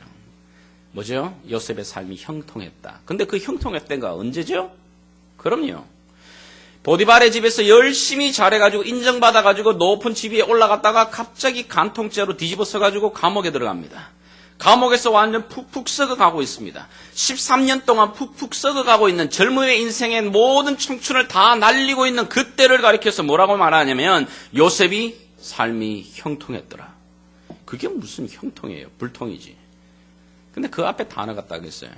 뭐죠? 요셉의 삶이 형통했다. 근데 그 형통했던 거 언제죠? 그럼요. 보디발의 집에서 열심히 잘해가지고 인정받아가지고 높은 집 위에 올라갔다가 갑자기 간통죄로 뒤집어서가지고 감옥에 들어갑니다. 감옥에서 완전 푹푹 썩어가고 있습니다. 13년 동안 푹푹 썩어가고 있는 젊음의 인생의 모든 청춘을 다 날리고 있는 그때를 가리켜서 뭐라고 말하냐면 요셉이 삶이 형통했더라. 그게 무슨 형통이에요? 불통이지. 근데 그 앞에 단어가 딱 있어요.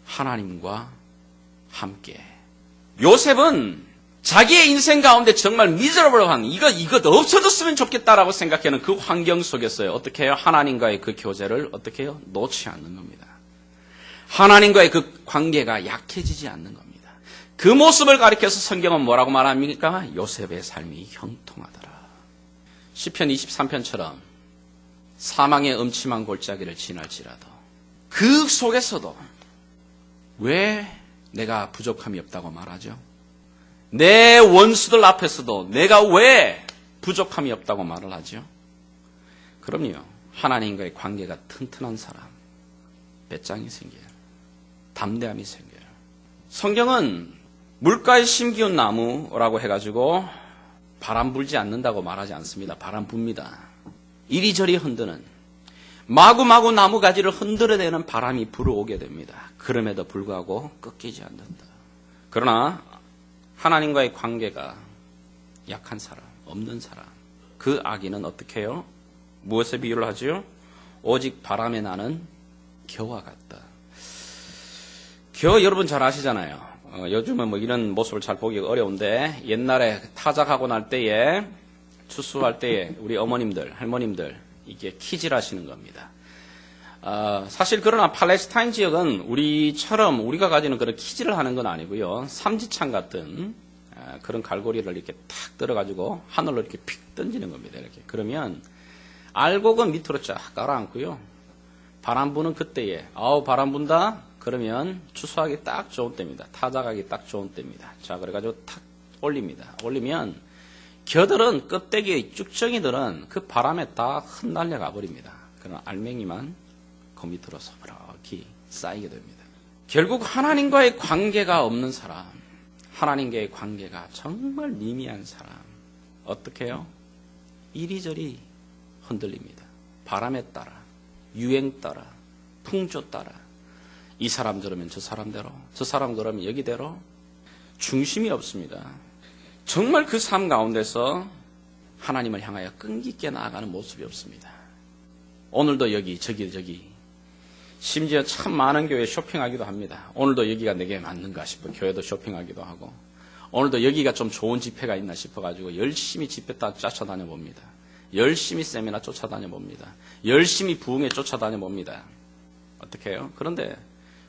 하나님과 함께. 요셉은 자기의 인생 가운데 정말 미저러블한 이거 없어졌으면 좋겠다라고 생각하는 그 환경 속에서요. 어떻게 해요? 하나님과의 그 교제를 어떻게 해요? 놓지 않는 겁니다. 하나님과의 그 관계가 약해지지 않는 겁니다. 그 모습을 가리켜서 성경은 뭐라고 말합니까? 요셉의 삶이 형통하더라. 시편 23편처럼 사망의 음침한 골짜기를 지날지라도 그 속에서도 왜 내가 부족함이 없다고 말하죠? 내 원수들 앞에서도 내가 왜 부족함이 없다고 말을 하죠? 그럼요. 하나님과의 관계가 튼튼한 사람, 배짱이 생겨요. 담대함이 생겨요. 성경은 물가에 심기운 나무라고 해가지고 바람 불지 않는다고 말하지 않습니다. 바람 붑니다. 이리저리 흔드는 마구마구 나무가지를 흔들어내는 바람이 불어오게 됩니다. 그럼에도 불구하고 꺾이지 않는다. 그러나 하나님과의 관계가 약한 사람, 없는 사람, 그 아기는 어떻게 해요? 무엇에 비유를 하죠? 오직 바람에 나는 겨와 같다. 겨 여러분 잘 아시잖아요. 요즘은 뭐 이런 모습을 잘 보기가 어려운데 옛날에 타작하고 날 때에 추수할 때에 우리 어머님들, 할머님들 이게 키질 하시는 겁니다. 사실 그러나 팔레스타인 지역은 우리가 가지는 그런 키질을 하는 건 아니고요. 삼지창 같은 그런 갈고리를 이렇게 탁 들어가지고 하늘로 이렇게 픽 던지는 겁니다. 이렇게. 그러면 알곡은 밑으로 쫙 깔아앉고요. 바람 부는 그때에 바람 분다? 그러면 추수하기 딱 좋은 때입니다. 타작하기 딱 좋은 때입니다. 자, 그래가지고 탁 올립니다. 올리면 겨들은 껍데기 쭉정이들은 그 바람에 다 흩날려 가버립니다. 그러나 알맹이만 그 밑으로 서그렇게 쌓이게 됩니다. 결국 하나님과의 관계가 없는 사람, 하나님과의 관계가 정말 미미한 사람, 어떻게 해요? 이리저리 흔들립니다. 바람에 따라, 유행 따라, 풍조 따라. 이 사람 들으면 저 사람대로, 저 사람 들으면 여기대로 중심이 없습니다. 정말 그 삶 가운데서 하나님을 향하여 끈기 있게 나아가는 모습이 없습니다. 오늘도 여기 저기 심지어 참 많은 교회 쇼핑하기도 합니다. 오늘도 여기가 내게 맞는가 싶어 교회도 쇼핑하기도 하고 오늘도 여기가 좀 좋은 집회가 있나 싶어가지고 열심히 집회 딱 쫓아다녀 봅니다. 열심히 세미나 쫓아다녀 봅니다. 열심히 부흥회 쫓아다녀 봅니다. 어떻게 해요? 그런데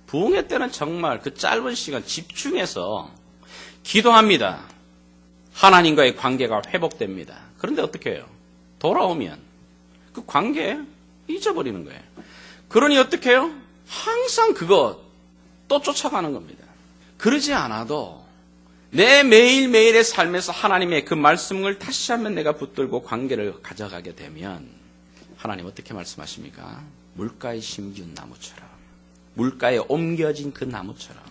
부흥회 때는 정말 그 짧은 시간 집중해서 기도합니다. 하나님과의 관계가 회복됩니다. 그런데 어떻게 해요? 돌아오면 그 관계 잊어버리는 거예요. 그러니 어떻게 해요? 항상 그거 또 쫓아가는 겁니다. 그러지 않아도 내 매일매일의 삶에서 하나님의 그 말씀을 다시 한번 내가 붙들고 관계를 가져가게 되면 하나님 어떻게 말씀하십니까? 물가에 심기운 나무처럼, 물가에 옮겨진 그 나무처럼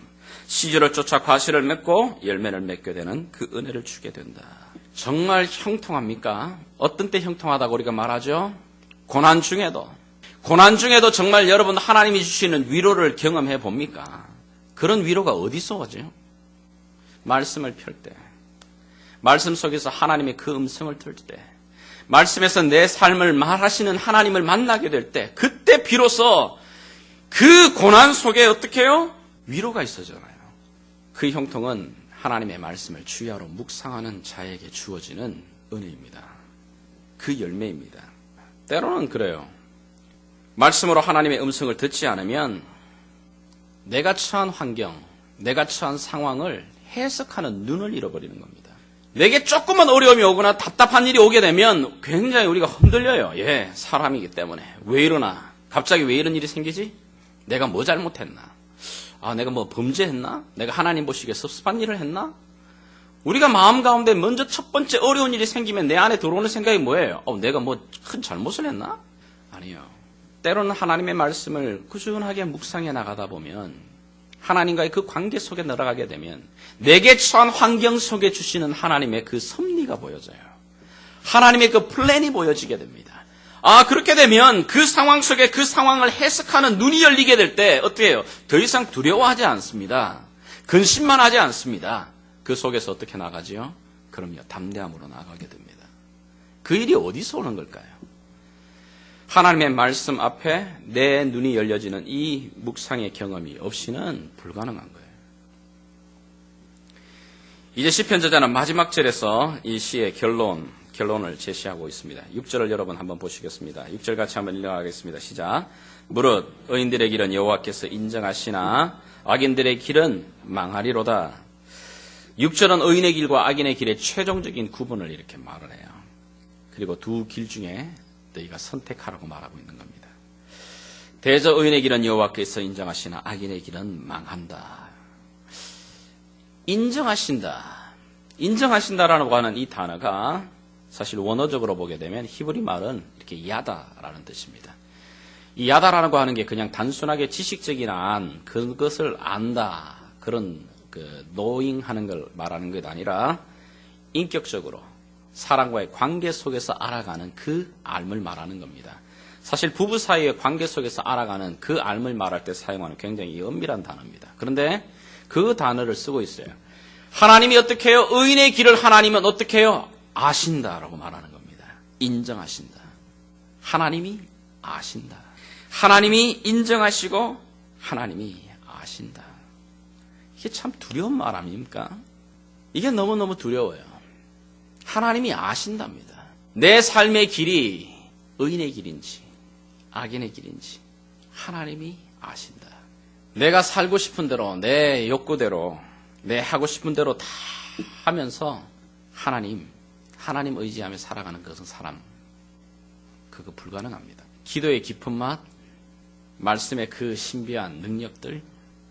시절을 쫓아 과실을 맺고 열매를 맺게 되는 그 은혜를 주게 된다. 정말 형통합니까? 어떤 때 형통하다고 우리가 말하죠? 고난 중에도 정말 여러분 하나님이 주시는 위로를 경험해 봅니까? 그런 위로가 어디서 오죠? 말씀을 펼 때, 말씀 속에서 하나님의 그 음성을 들을 때, 말씀에서 내 삶을 말하시는 하나님을 만나게 될 때, 그때 비로소 그 고난 속에 어떻게 해요? 위로가 있어져요. 그 형통은 하나님의 말씀을 주야로 묵상하는 자에게 주어지는 은혜입니다. 그 열매입니다. 때로는 그래요. 말씀으로 하나님의 음성을 듣지 않으면 내가 처한 환경, 내가 처한 상황을 해석하는 눈을 잃어버리는 겁니다. 내게 조금만 어려움이 오거나 답답한 일이 오게 되면 굉장히 우리가 흔들려요. 예, 사람이기 때문에. 왜 이러나? 갑자기 왜 이런 일이 생기지? 내가 뭐 잘못했나? 내가 뭐 범죄했나? 내가 하나님 보시기에 섭섭한 일을 했나? 우리가 마음 가운데 먼저 첫 번째 어려운 일이 생기면 내 안에 들어오는 생각이 뭐예요? 내가 뭐 큰 잘못을 했나? 아니요. 때로는 하나님의 말씀을 꾸준하게 묵상해 나가다 보면 하나님과의 그 관계 속에 들어가게 되면 내게 처한 환경 속에 주시는 하나님의 그 섭리가 보여져요. 하나님의 그 플랜이 보여지게 됩니다. 그렇게 되면 그 상황 속에 그 상황을 해석하는 눈이 열리게 될 때 어떻게 해요? 더 이상 두려워하지 않습니다. 근심만 하지 않습니다. 그 속에서 어떻게 나가지요? 그럼요, 담대함으로 나가게 됩니다. 그 일이 어디서 오는 걸까요? 하나님의 말씀 앞에 내 눈이 열려지는 이 묵상의 경험이 없이는 불가능한 거예요. 이제 시편 저자는 마지막 절에서 이 시의 결론을 제시하고 있습니다. 6절을 여러분 한번 보시겠습니다. 6절 같이 한번 읽어가겠습니다. 시작. 무릇 의인들의 길은 여호와께서 인정하시나 악인들의 길은 망하리로다. 6절은 의인의 길과 악인의 길의 최종적인 구분을 이렇게 말을 해요. 그리고 두 길 중에 너희가 선택하라고 말하고 있는 겁니다. 대저 의인의 길은 여호와께서 인정하시나 악인의 길은 망한다. 인정하신다라고 하는 이 단어가 사실 원어적으로 보게 되면 히브리 말은 이렇게 야다라는 뜻입니다. 이 야다라고 하는 게 그냥 단순하게 지식적인 그것을 안다, 그런 노잉하는 걸 말하는 것 아니라 인격적으로 사람과의 관계 속에서 알아가는 그 알을 말하는 겁니다. 사실 부부 사이의 관계 속에서 알아가는 그 알을 말할 때 사용하는 굉장히 엄밀한 단어입니다. 그런데 그 단어를 쓰고 있어요. 하나님이 어떻게 해요? 의인의 길을 하나님은 어떻게 해요? 아신다라고 말하는 겁니다. 인정하신다. 하나님이 아신다. 하나님이 인정하시고 하나님이 아신다. 이게 참 두려운 말 아닙니까? 이게 너무너무 두려워요. 하나님이 아신답니다. 내 삶의 길이 의인의 길인지 악인의 길인지 하나님이 아신다. 내가 살고 싶은 대로, 내 욕구대로, 내 하고 싶은 대로 다 하면서 하나님 의지하며 살아가는 것은 그거 불가능합니다. 기도의 깊은 맛, 말씀의 그 신비한 능력들,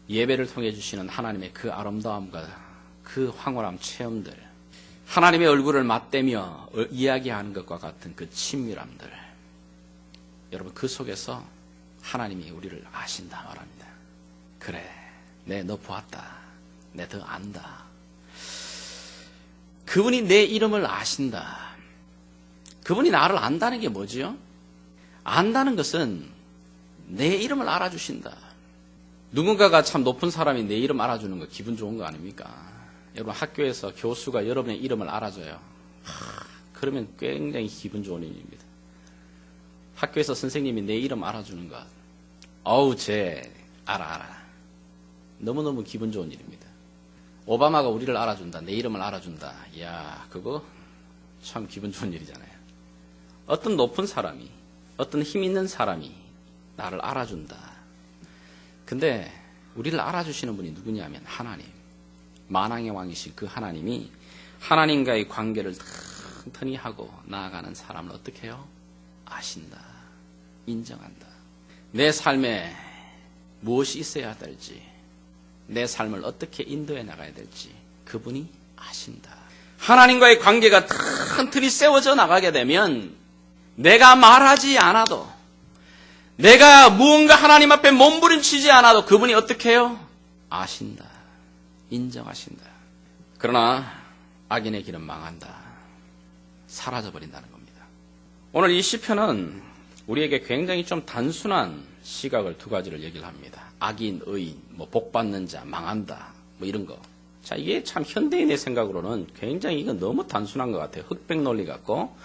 예배를 통해 주시는 하나님의 그 아름다움과 그 황홀함 체험들, 하나님의 얼굴을 맞대며 이야기하는 것과 같은 그 친밀함들, 여러분 그 속에서 하나님이 우리를 아신다 말합니다. 그래, 너 보았다. 내 더 안다. 그분이 내 이름을 아신다. 그분이 나를 안다는 게 뭐지요? 안다는 것은 내 이름을 알아주신다. 누군가가 참 높은 사람이 내 이름 알아주는 거 기분 좋은 거 아닙니까? 여러분 학교에서 교수가 여러분의 이름을 알아줘요. 그러면 굉장히 기분 좋은 일입니다. 학교에서 선생님이 내 이름 알아주는 것, 쟤 알아. 너무너무 기분 좋은 일입니다. 오바마가 우리를 알아준다, 내 이름을 알아준다. 이야, 그거 참 기분 좋은 일이잖아요. 어떤 높은 사람이, 어떤 힘 있는 사람이 나를 알아준다. 근데 우리를 알아주시는 분이 누구냐면 하나님, 만왕의 왕이신 그 하나님이 하나님과의 관계를 튼튼히 하고 나아가는 사람을 어떻게 해요? 아신다. 인정한다. 내 삶에 무엇이 있어야 될지, 내 삶을 어떻게 인도해 나가야 될지 그분이 아신다. 하나님과의 관계가 튼튼히 세워져 나가게 되면 내가 말하지 않아도, 내가 무언가 하나님 앞에 몸부림치지 않아도 그분이 어떻게 해요? 아신다. 인정하신다. 그러나 악인의 길은 망한다. 사라져버린다는 겁니다. 오늘 이 시편은 우리에게 굉장히 좀 단순한 시각을 두 가지를 얘기를 합니다. 악인, 의인, 복 받는 자, 망한다, 이런 거. 자, 이게 참 현대인의 생각으로는 굉장히 이건 너무 단순한 것 같아요. 흑백 논리 같고,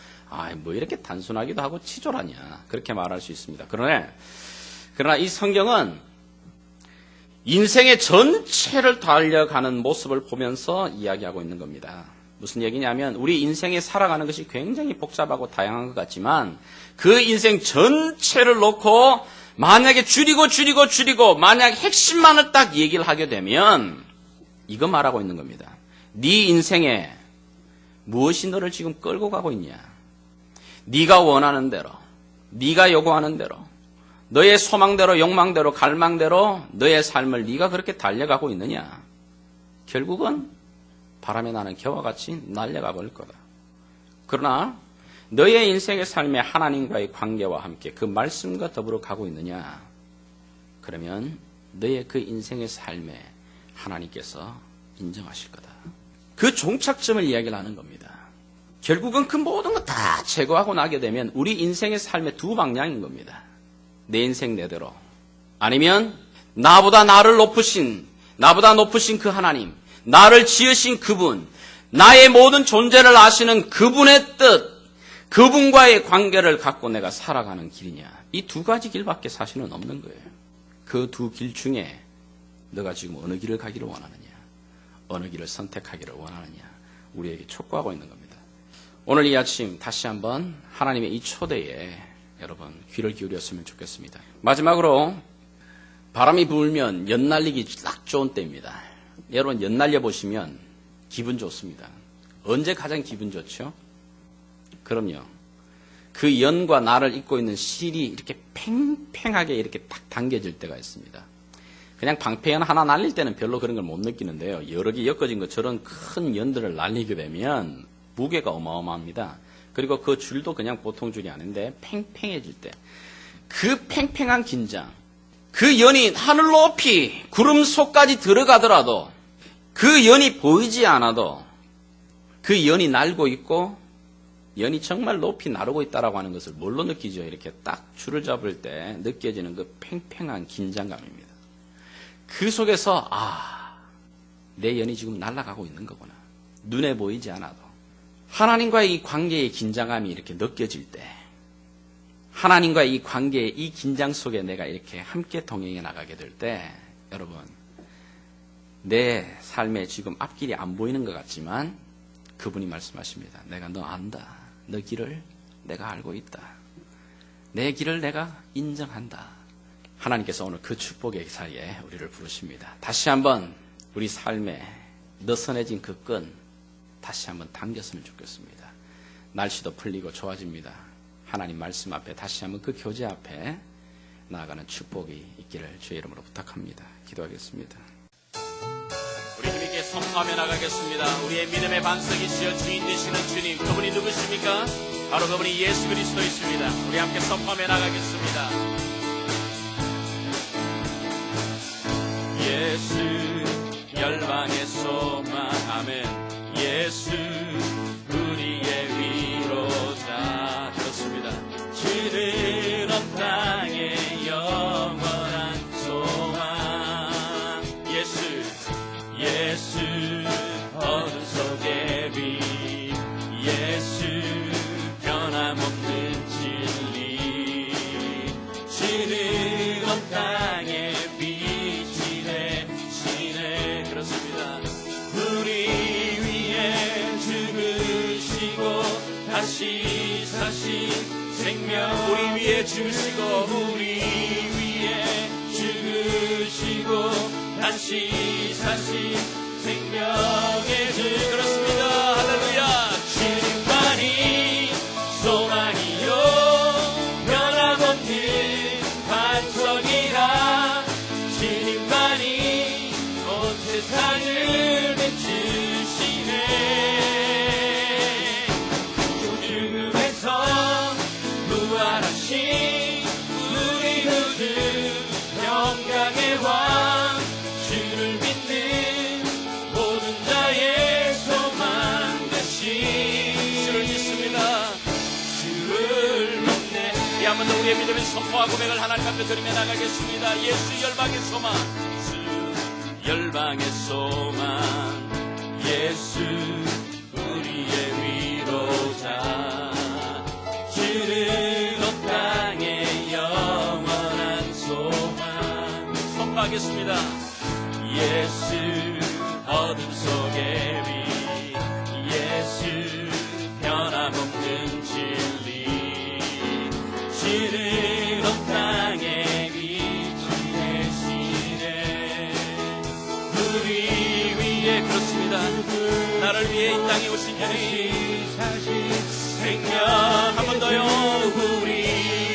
이렇게 단순하기도 하고 치졸하냐, 그렇게 말할 수 있습니다. 그러나 이 성경은 인생의 전체를 달려가는 모습을 보면서 이야기하고 있는 겁니다. 무슨 얘기냐면 우리 인생에 살아가는 것이 굉장히 복잡하고 다양한 것 같지만 그 인생 전체를 놓고 만약에 줄이고 만약 핵심만을 딱 얘기를 하게 되면 이거 말하고 있는 겁니다. 네 인생에 무엇이 너를 지금 끌고 가고 있냐? 네가 원하는 대로, 네가 요구하는 대로, 너의 소망대로, 욕망대로, 갈망대로 너의 삶을 네가 그렇게 달려가고 있느냐? 결국은 바람에 나는 겨와 같이 날려가 버릴 거다. 그러나 너의 인생의 삶에 하나님과의 관계와 함께 그 말씀과 더불어 가고 있느냐? 그러면 너의 그 인생의 삶에 하나님께서 인정하실 거다. 그 종착점을 이야기를 하는 겁니다. 결국은 그 모든 거 다 제거하고 나게 되면 우리 인생의 삶의 두 방향인 겁니다. 내 인생 내대로, 아니면 나보다 높으신 그 하나님, 나를 지으신 그분, 나의 모든 존재를 아시는 그분의 뜻, 그분과의 관계를 갖고 내가 살아가는 길이냐. 이 두 가지 길밖에 사실은 없는 거예요. 그 두 길 중에 너가 지금 어느 길을 가기를 원하느냐, 어느 길을 선택하기를 원하느냐, 우리에게 촉구하고 있는 겁니다. 오늘 이 아침 다시 한번 하나님의 이 초대에 여러분 귀를 기울였으면 좋겠습니다. 마지막으로 바람이 불면 연날리기 딱 좋은 때입니다. 여러분 연날려 보시면 기분 좋습니다. 언제 가장 기분 좋죠? 그럼요. 그 연과 나를 잇고 있는 실이 이렇게 팽팽하게 이렇게 딱 당겨질 때가 있습니다. 그냥 방패연 하나 날릴 때는 별로 그런 걸 못 느끼는데요. 여러 개 엮어진 것처럼 큰 연들을 날리게 되면 무게가 어마어마합니다. 그리고 그 줄도 그냥 보통 줄이 아닌데 팽팽해질 때, 그 팽팽한 긴장, 그 연이 하늘 높이 구름 속까지 들어가더라도 그 연이 보이지 않아도 그 연이 날고 있고 연이 정말 높이 나르고 있다라고 하는 것을 뭘로 느끼죠? 이렇게 딱 줄을 잡을 때 느껴지는 그 팽팽한 긴장감입니다. 그 속에서 내 연이 지금 날아가고 있는 거구나. 눈에 보이지 않아도 하나님과의 이 관계의 긴장감이 이렇게 느껴질 때, 하나님과의 이 관계의 이 긴장 속에 내가 이렇게 함께 동행해 나가게 될 때, 여러분 내 삶에 지금 앞길이 안 보이는 것 같지만 그분이 말씀하십니다. 내가 너 안다. 너 길을 내가 알고 있다. 내 길을 내가 인정한다. 하나님께서 오늘 그 축복의 사이에 우리를 부르십니다. 다시 한번 우리 삶에 느슨해진 그 끈 다시 한번 당겼으면 좋겠습니다. 날씨도 풀리고 좋아집니다. 하나님 말씀 앞에 다시 한번 그 교제 앞에 나아가는 축복이 있기를 주의 이름으로 부탁합니다. 기도하겠습니다. 우리 주님께 선포하며 나가겠습니다. 우리의 믿음의 반석이시여 주인 되시는 주님, 그분이 누구십니까? 바로 그분이 예수 그리스도이십니다. 우리 함께 선포하며 나가겠습니다. 예수 열방의 소망, 아멘. 예수 우리의 위로자. 그렇습니다. 주는 온 땅의 영원한 소망. 예수 어둠 속의 빛, 예수 변함없는 진리. 주는 온 땅의 빛이 되시네. 그렇습니다. 우리 다시 사신 생명, 우리 위에 죽으시고 우리 위에 죽으시고 다시 사신 생명의 주. 그렇습니다. 할렐루야. 주님만이 소망이요 변함없는 반석이라. 한 번 더 우리의 믿음의 선포와 고백을 하나님 앞에 드리며 나가겠습니다. 예수 열방의 소망, 예수 열방의 소망, 예수 우리의 위로자, 주는 온 땅의 영원한 소망. 선포하겠습니다. 예수 어둠 속의 빛, 예수 변함없는 진리, 주는 온 땅의 빛이 되시네. 우리 위에, 그렇습니다, 나를 위해 이 땅에 오신 주님, 생명 한 번 더요. 우리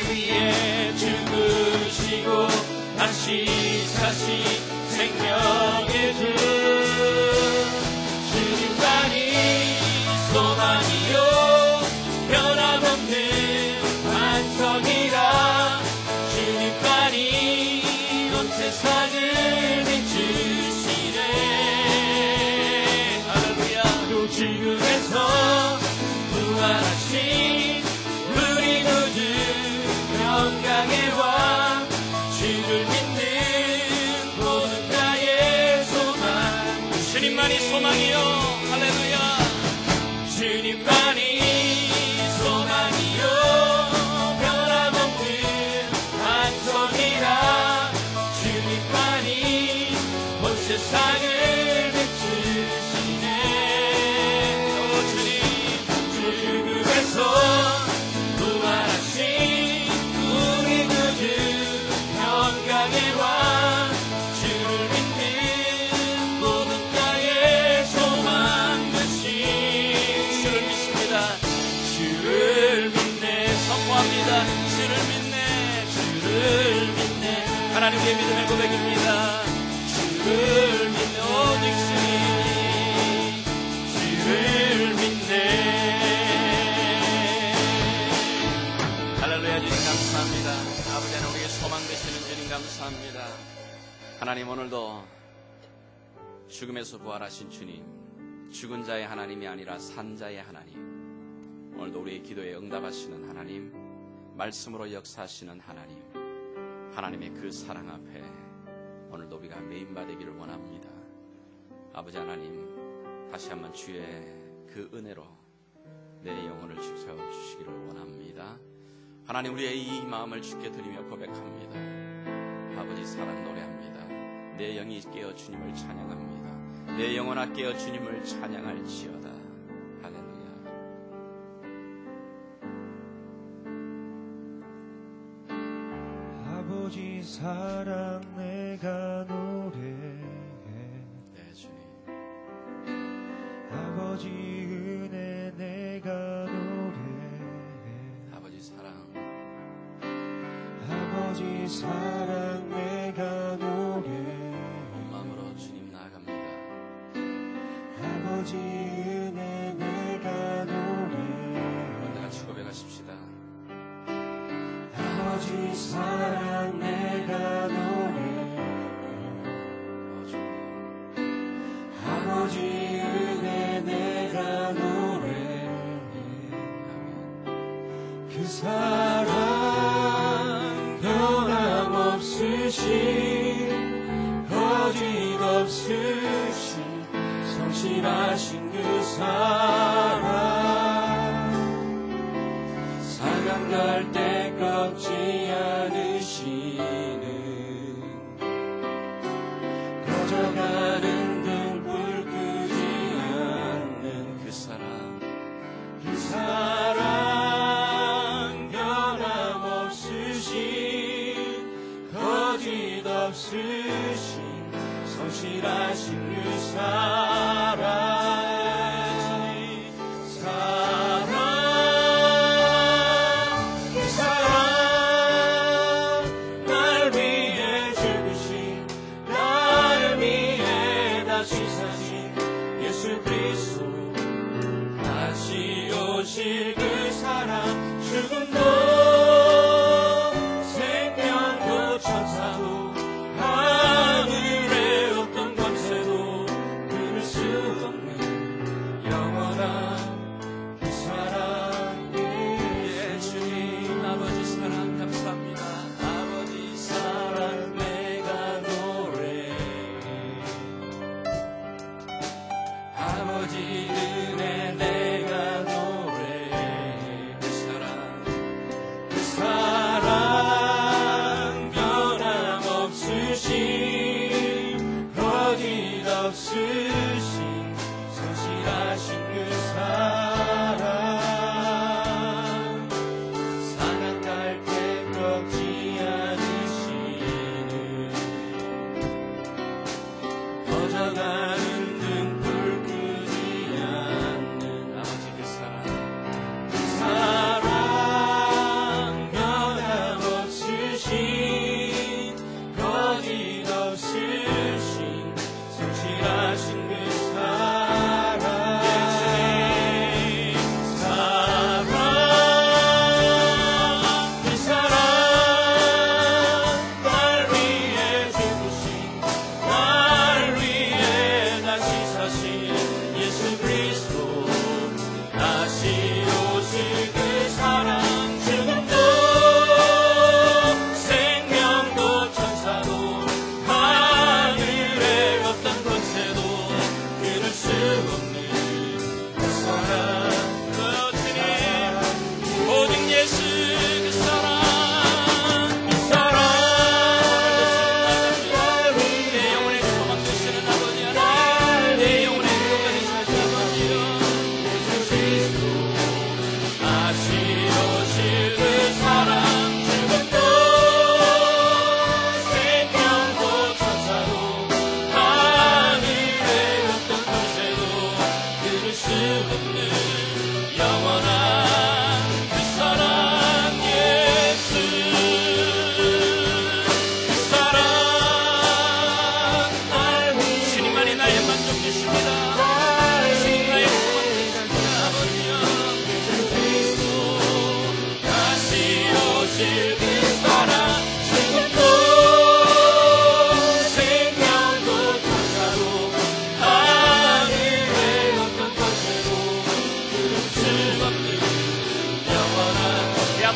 위에 죽으시고 다시 사신 생명의 주, 주님만이 소망이요 변함없는 완성이라, 주님만이 온 세상을 비추시네. 할렐루야. 또 지금에서 부활하신 우리 구주 평강의 왕, 주를 믿는 모든 나의 소망, 주님만이 소망이요. 할렐루야. 주님만이 소망이요 변함없는 완성이라, 주님만이 온 세상을 비추시네. 오 주님, 죽음에서 부활하신 우리 구주 평강의 왕, 주를 믿는 모든 나의 소망 되신, 주를 믿습니다. 주를 믿네. 선포합니다. 주를 믿네. 주를 믿네. 하나님 우리의 믿음의 고백입니다. 주를 믿네. 오직 주를 믿네. 할렐루야. 주님 감사합니다. 아버지 하나님, 우리의 소망 되시는 주님 감사합니다. 하나님, 오늘도 죽음에서 부활하신 주님, 죽은 자의 하나님이 아니라 산 자의 하나님, 오늘도 우리의 기도에 응답하시는 하나님, 말씀으로 역사하시는 하나님, 하나님의 그 사랑 앞에 오늘도 우리가 메인받기를 원합니다. 아버지 하나님, 다시 한번 주의 그 은혜로 내 영혼을 지켜주시기를 원합니다. 하나님, 우리의 이 마음을 주께 드리며 고백합니다. 아버지 사랑 노래합니다. 내 영이 깨어 주님을 찬양합니다. 내 영혼아 깨어 주님을 찬양할지어다. 할렐루야. 아버지 사랑 내가 노래해. 네 주님. 아버지 은혜 내가 노래해. 아버지 사랑, 아버지 사랑 내가 노래해. 온 마음으로 주님 나아갑니다. 아버지 은혜 내가 노래해. 우리 같이 고백하십시다. 아버지 사랑 내가 노래해. 아버지 은혜 내가 노래해. 그 사랑 변함없으신 거짓없으신 성실하신 그 사랑, 사랑 갈 때 꺾지 않으시는, 꺼져가는 등불 끄지 않는 그 사랑, 그 사랑 변함없으신 거짓없으신 성실하신 그 사랑, 예수 그리스도 다시 오실 그 사랑, 죽음도 생명도 천사도 하늘의 어떤 권세도 그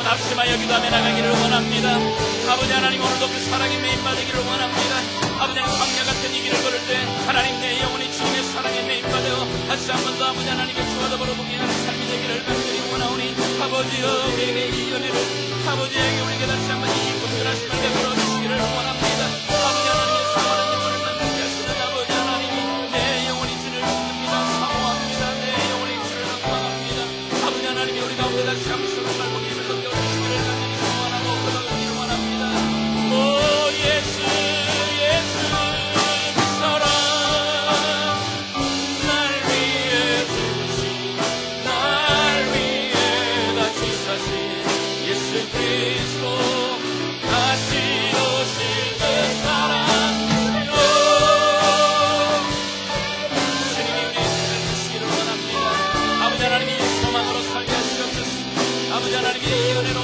낙심하여 기도하며 나가기를 원합니다. 아버지 하나님, 오늘도 그 사랑에 매인받기를 원합니다. 아버지 하나님, 광야 같은 이 길을 걸을 때 하나님 내 영혼이 주님의 사랑에 매인받아 다시 한 번 더 아버지 하나님의 주와 더불어 동행하는 삶이 되기를 간절히 원하오니 아버지여, 우리에게 이 은혜를, 아버지에게 우리에게 다시 한 번 이 분별하심을 베풀어 주시기를 원합니다. 아버지 하나님의 사랑하는 영혼을 만나시는 아버지 하나님이 내 영혼이 주를 믿습니다. 사모합니다. 내 영혼이 주를 낙망합니다. 아버지 하나님이 우리 가운데 다시 한 번 썩은 말복임을 느껴주시기를 간절히 소원하고 기도하기를 원합니다. 오 예수, 예수 그 사랑 날 위해 주신, 날 위해 다 지사신 예수 그리스도 다시 오실 그 사랑, 주님이 우리의 삶을 주시기를 원합니다. 아버지 하나님이 소망으로 살게 하시옵소서. 아버지 하나님이 이 은혜로